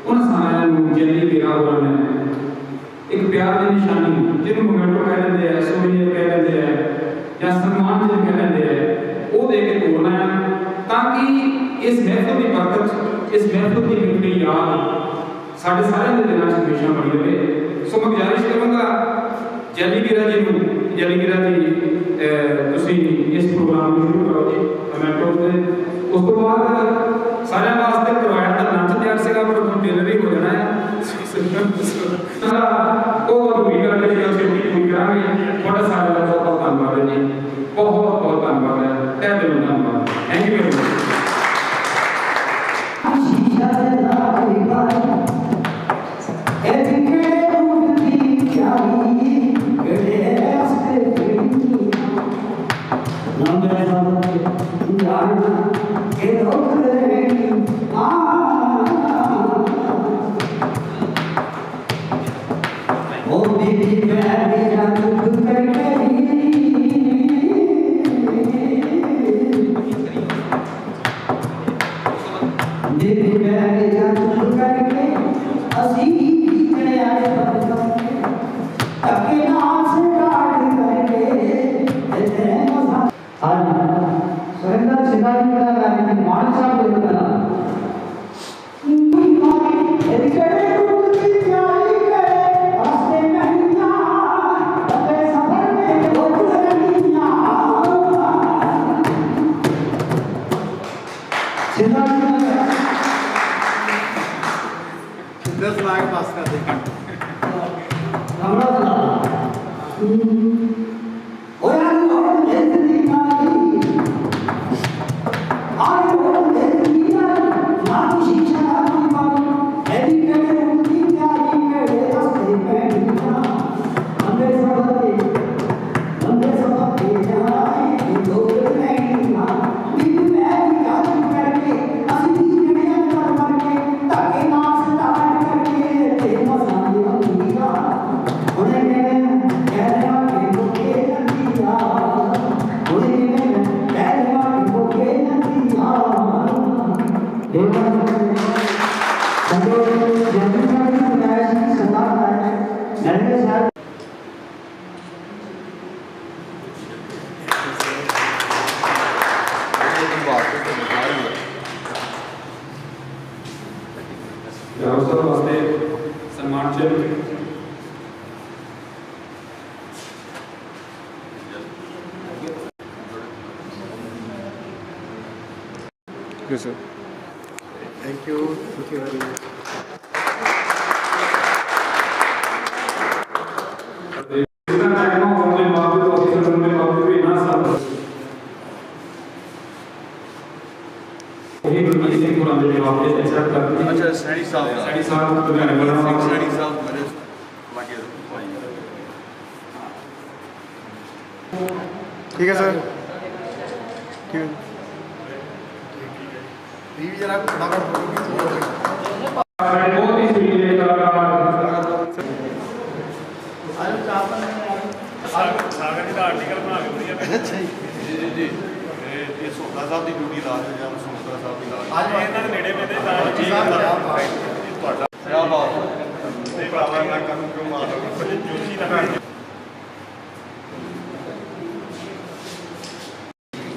ਉਹਨਾਂ ਸਾਰਿਆਂ ਨੂੰ ਜੈਲੀ ਵੀਰਾ ਹੋਰਾਂ ਨੇ ਇੱਕ ਪਿਆਰ ਦੀ ਨਿਸ਼ਾਨੀ ਜਿਹਨੂੰ ਮੋਮੈਂਟੋ ਕਹਿ ਲੈਂਦੇ ਆ, ਸੋਨੀਅਰ ਕਹਿ ਲੈਂਦੇ ਆ ਜਾਂ ਸਨਮਾਨ ਜਿਹਨੂੰ ਕਹਿ ਲੈਂਦੇ ਆ, ਉਹ ਦੇ ਕੇ ਤੋਰਨਾ ਹੈ ਤਾਂ ਕਿ ਇਸ ਮਹਿਫਲ ਦੀ ਬਰਕਤ, ਇਸ ਮਹਿਫਲ ਦੀ ਮਿੱਠੀ ਯਾਦ ਸਾਡੇ ਸਾਰਿਆਂ ਦੇ ਦਿਲਾਂ 'ਚ ਹਮੇਸ਼ਾ ਬਣੀ ਰਹੇ। ਸੋ ਮੈਂ ਗੁਜ਼ਾਰਿਸ਼ ਕਰਾਂਗਾ ਜੈਲੀ ਵੀਰਾ ਜੀ ਨੂੰ, ਜੈਲੀ ਵੀਰਾ ਜੀ ਤੁਸੀਂ ਇਸ ਪ੍ਰੋਗਰਾਮ ਨੂੰ ਸ਼ੁਰੂ ਕਰੋ ਜੀ ਕਮੈਂਟੋ ਤੇ। ਉਸ ਤੋਂ ਬਾਅਦ ਸਾਰਿਆਂ ਵਾਸਤੇ ਪ੍ਰੋਵਾਈਡ ਦਾ ਲੰਚ ਤਿਆਰ ਸੀਗਾ, ਪਰ ਹੁਣ ਡਿਨਰ ਹੀ ਹੋ ਜਾਣਾ ਹੈ। ਉਹ ਅਧੂਰੀ ਗੱਲ ਹੈ, ਅਸੀਂ ਪੂਰੀ ਕਰਾਂਗੇ। ਤੁਹਾਡਾ ਸਾਰਿਆਂ ਦਾ ਬਹੁਤ ਧੰਨਵਾਦ ਹੈ ਜੀ, ਬਹੁਤ ਧੰਨਵਾਦ ਹੈ, ਤਹਿ ਦਿਲੋਂ ਧੰਨਵਾਦ। Thank you very much. ਅਸੀਂ ਜਿਹੜੇ ਆਏ ਬੰਦ ਕਰਕੇ ਨਾਮ ਸੇ ਕਾਟ ਕਰੇ राउसर वास्ते सम्मान चिन्ह sir. Thank you very much. अच्छा सैनी साहब मेरे लागे ठीक है सर, ठीक है। टीवी जरा बहुत ही सुरीले कलाकार ਸਾਗਰ ਜੀ ਦਾ ਆਰਟੀਕਲ ਬਣਾ ਕੇ ਵਧੀਆ ਅੱਛਾ ਜੀ ਜੀ ਇਹ ਸੋਖਾ ਸਾਹਿਬ ਦੀ ਡਿਊਟੀ ਲਾ ਦੇ ਜਾਂ ਸੋਖਾ ਸਾਹਿਬ ਦੀ ਲਾ ਅੱਜ ਇਹਨਾਂ ਦੇ ਨੇੜੇ ਪੈਂਦੇ ਤਾਂ ਜੀ ਤੁਹਾਡਾ ਕਿਆ ਬਾਤ ਤੇ ਭਰਾਵਾ ਮੈਂ ਕੰਮ ਕਿਉਂ ਮਾਰ ਰਿਹਾ ਜੋਸ਼ੀ ਦਾ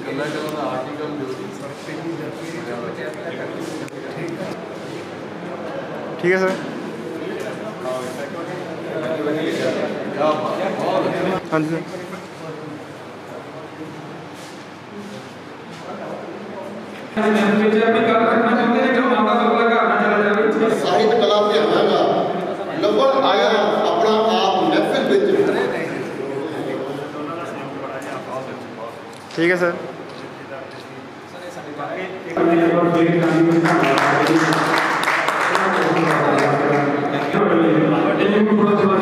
ਗੱਲਾਂ ਜਦੋਂ ਦਾ ਆਰਟੀਕਲ ठीक है सर। हाँ जी सर। ਸਾਹਿਤ ਕਲਾ ਤੇ ਆਵਾਂਗਾ ਲੱਭਣ ਆਇਆ ਆਪਣਾ ਆਪ ਮਹਿਫਿਲ ਵਿੱਚ ठीक है सर। थोड़ा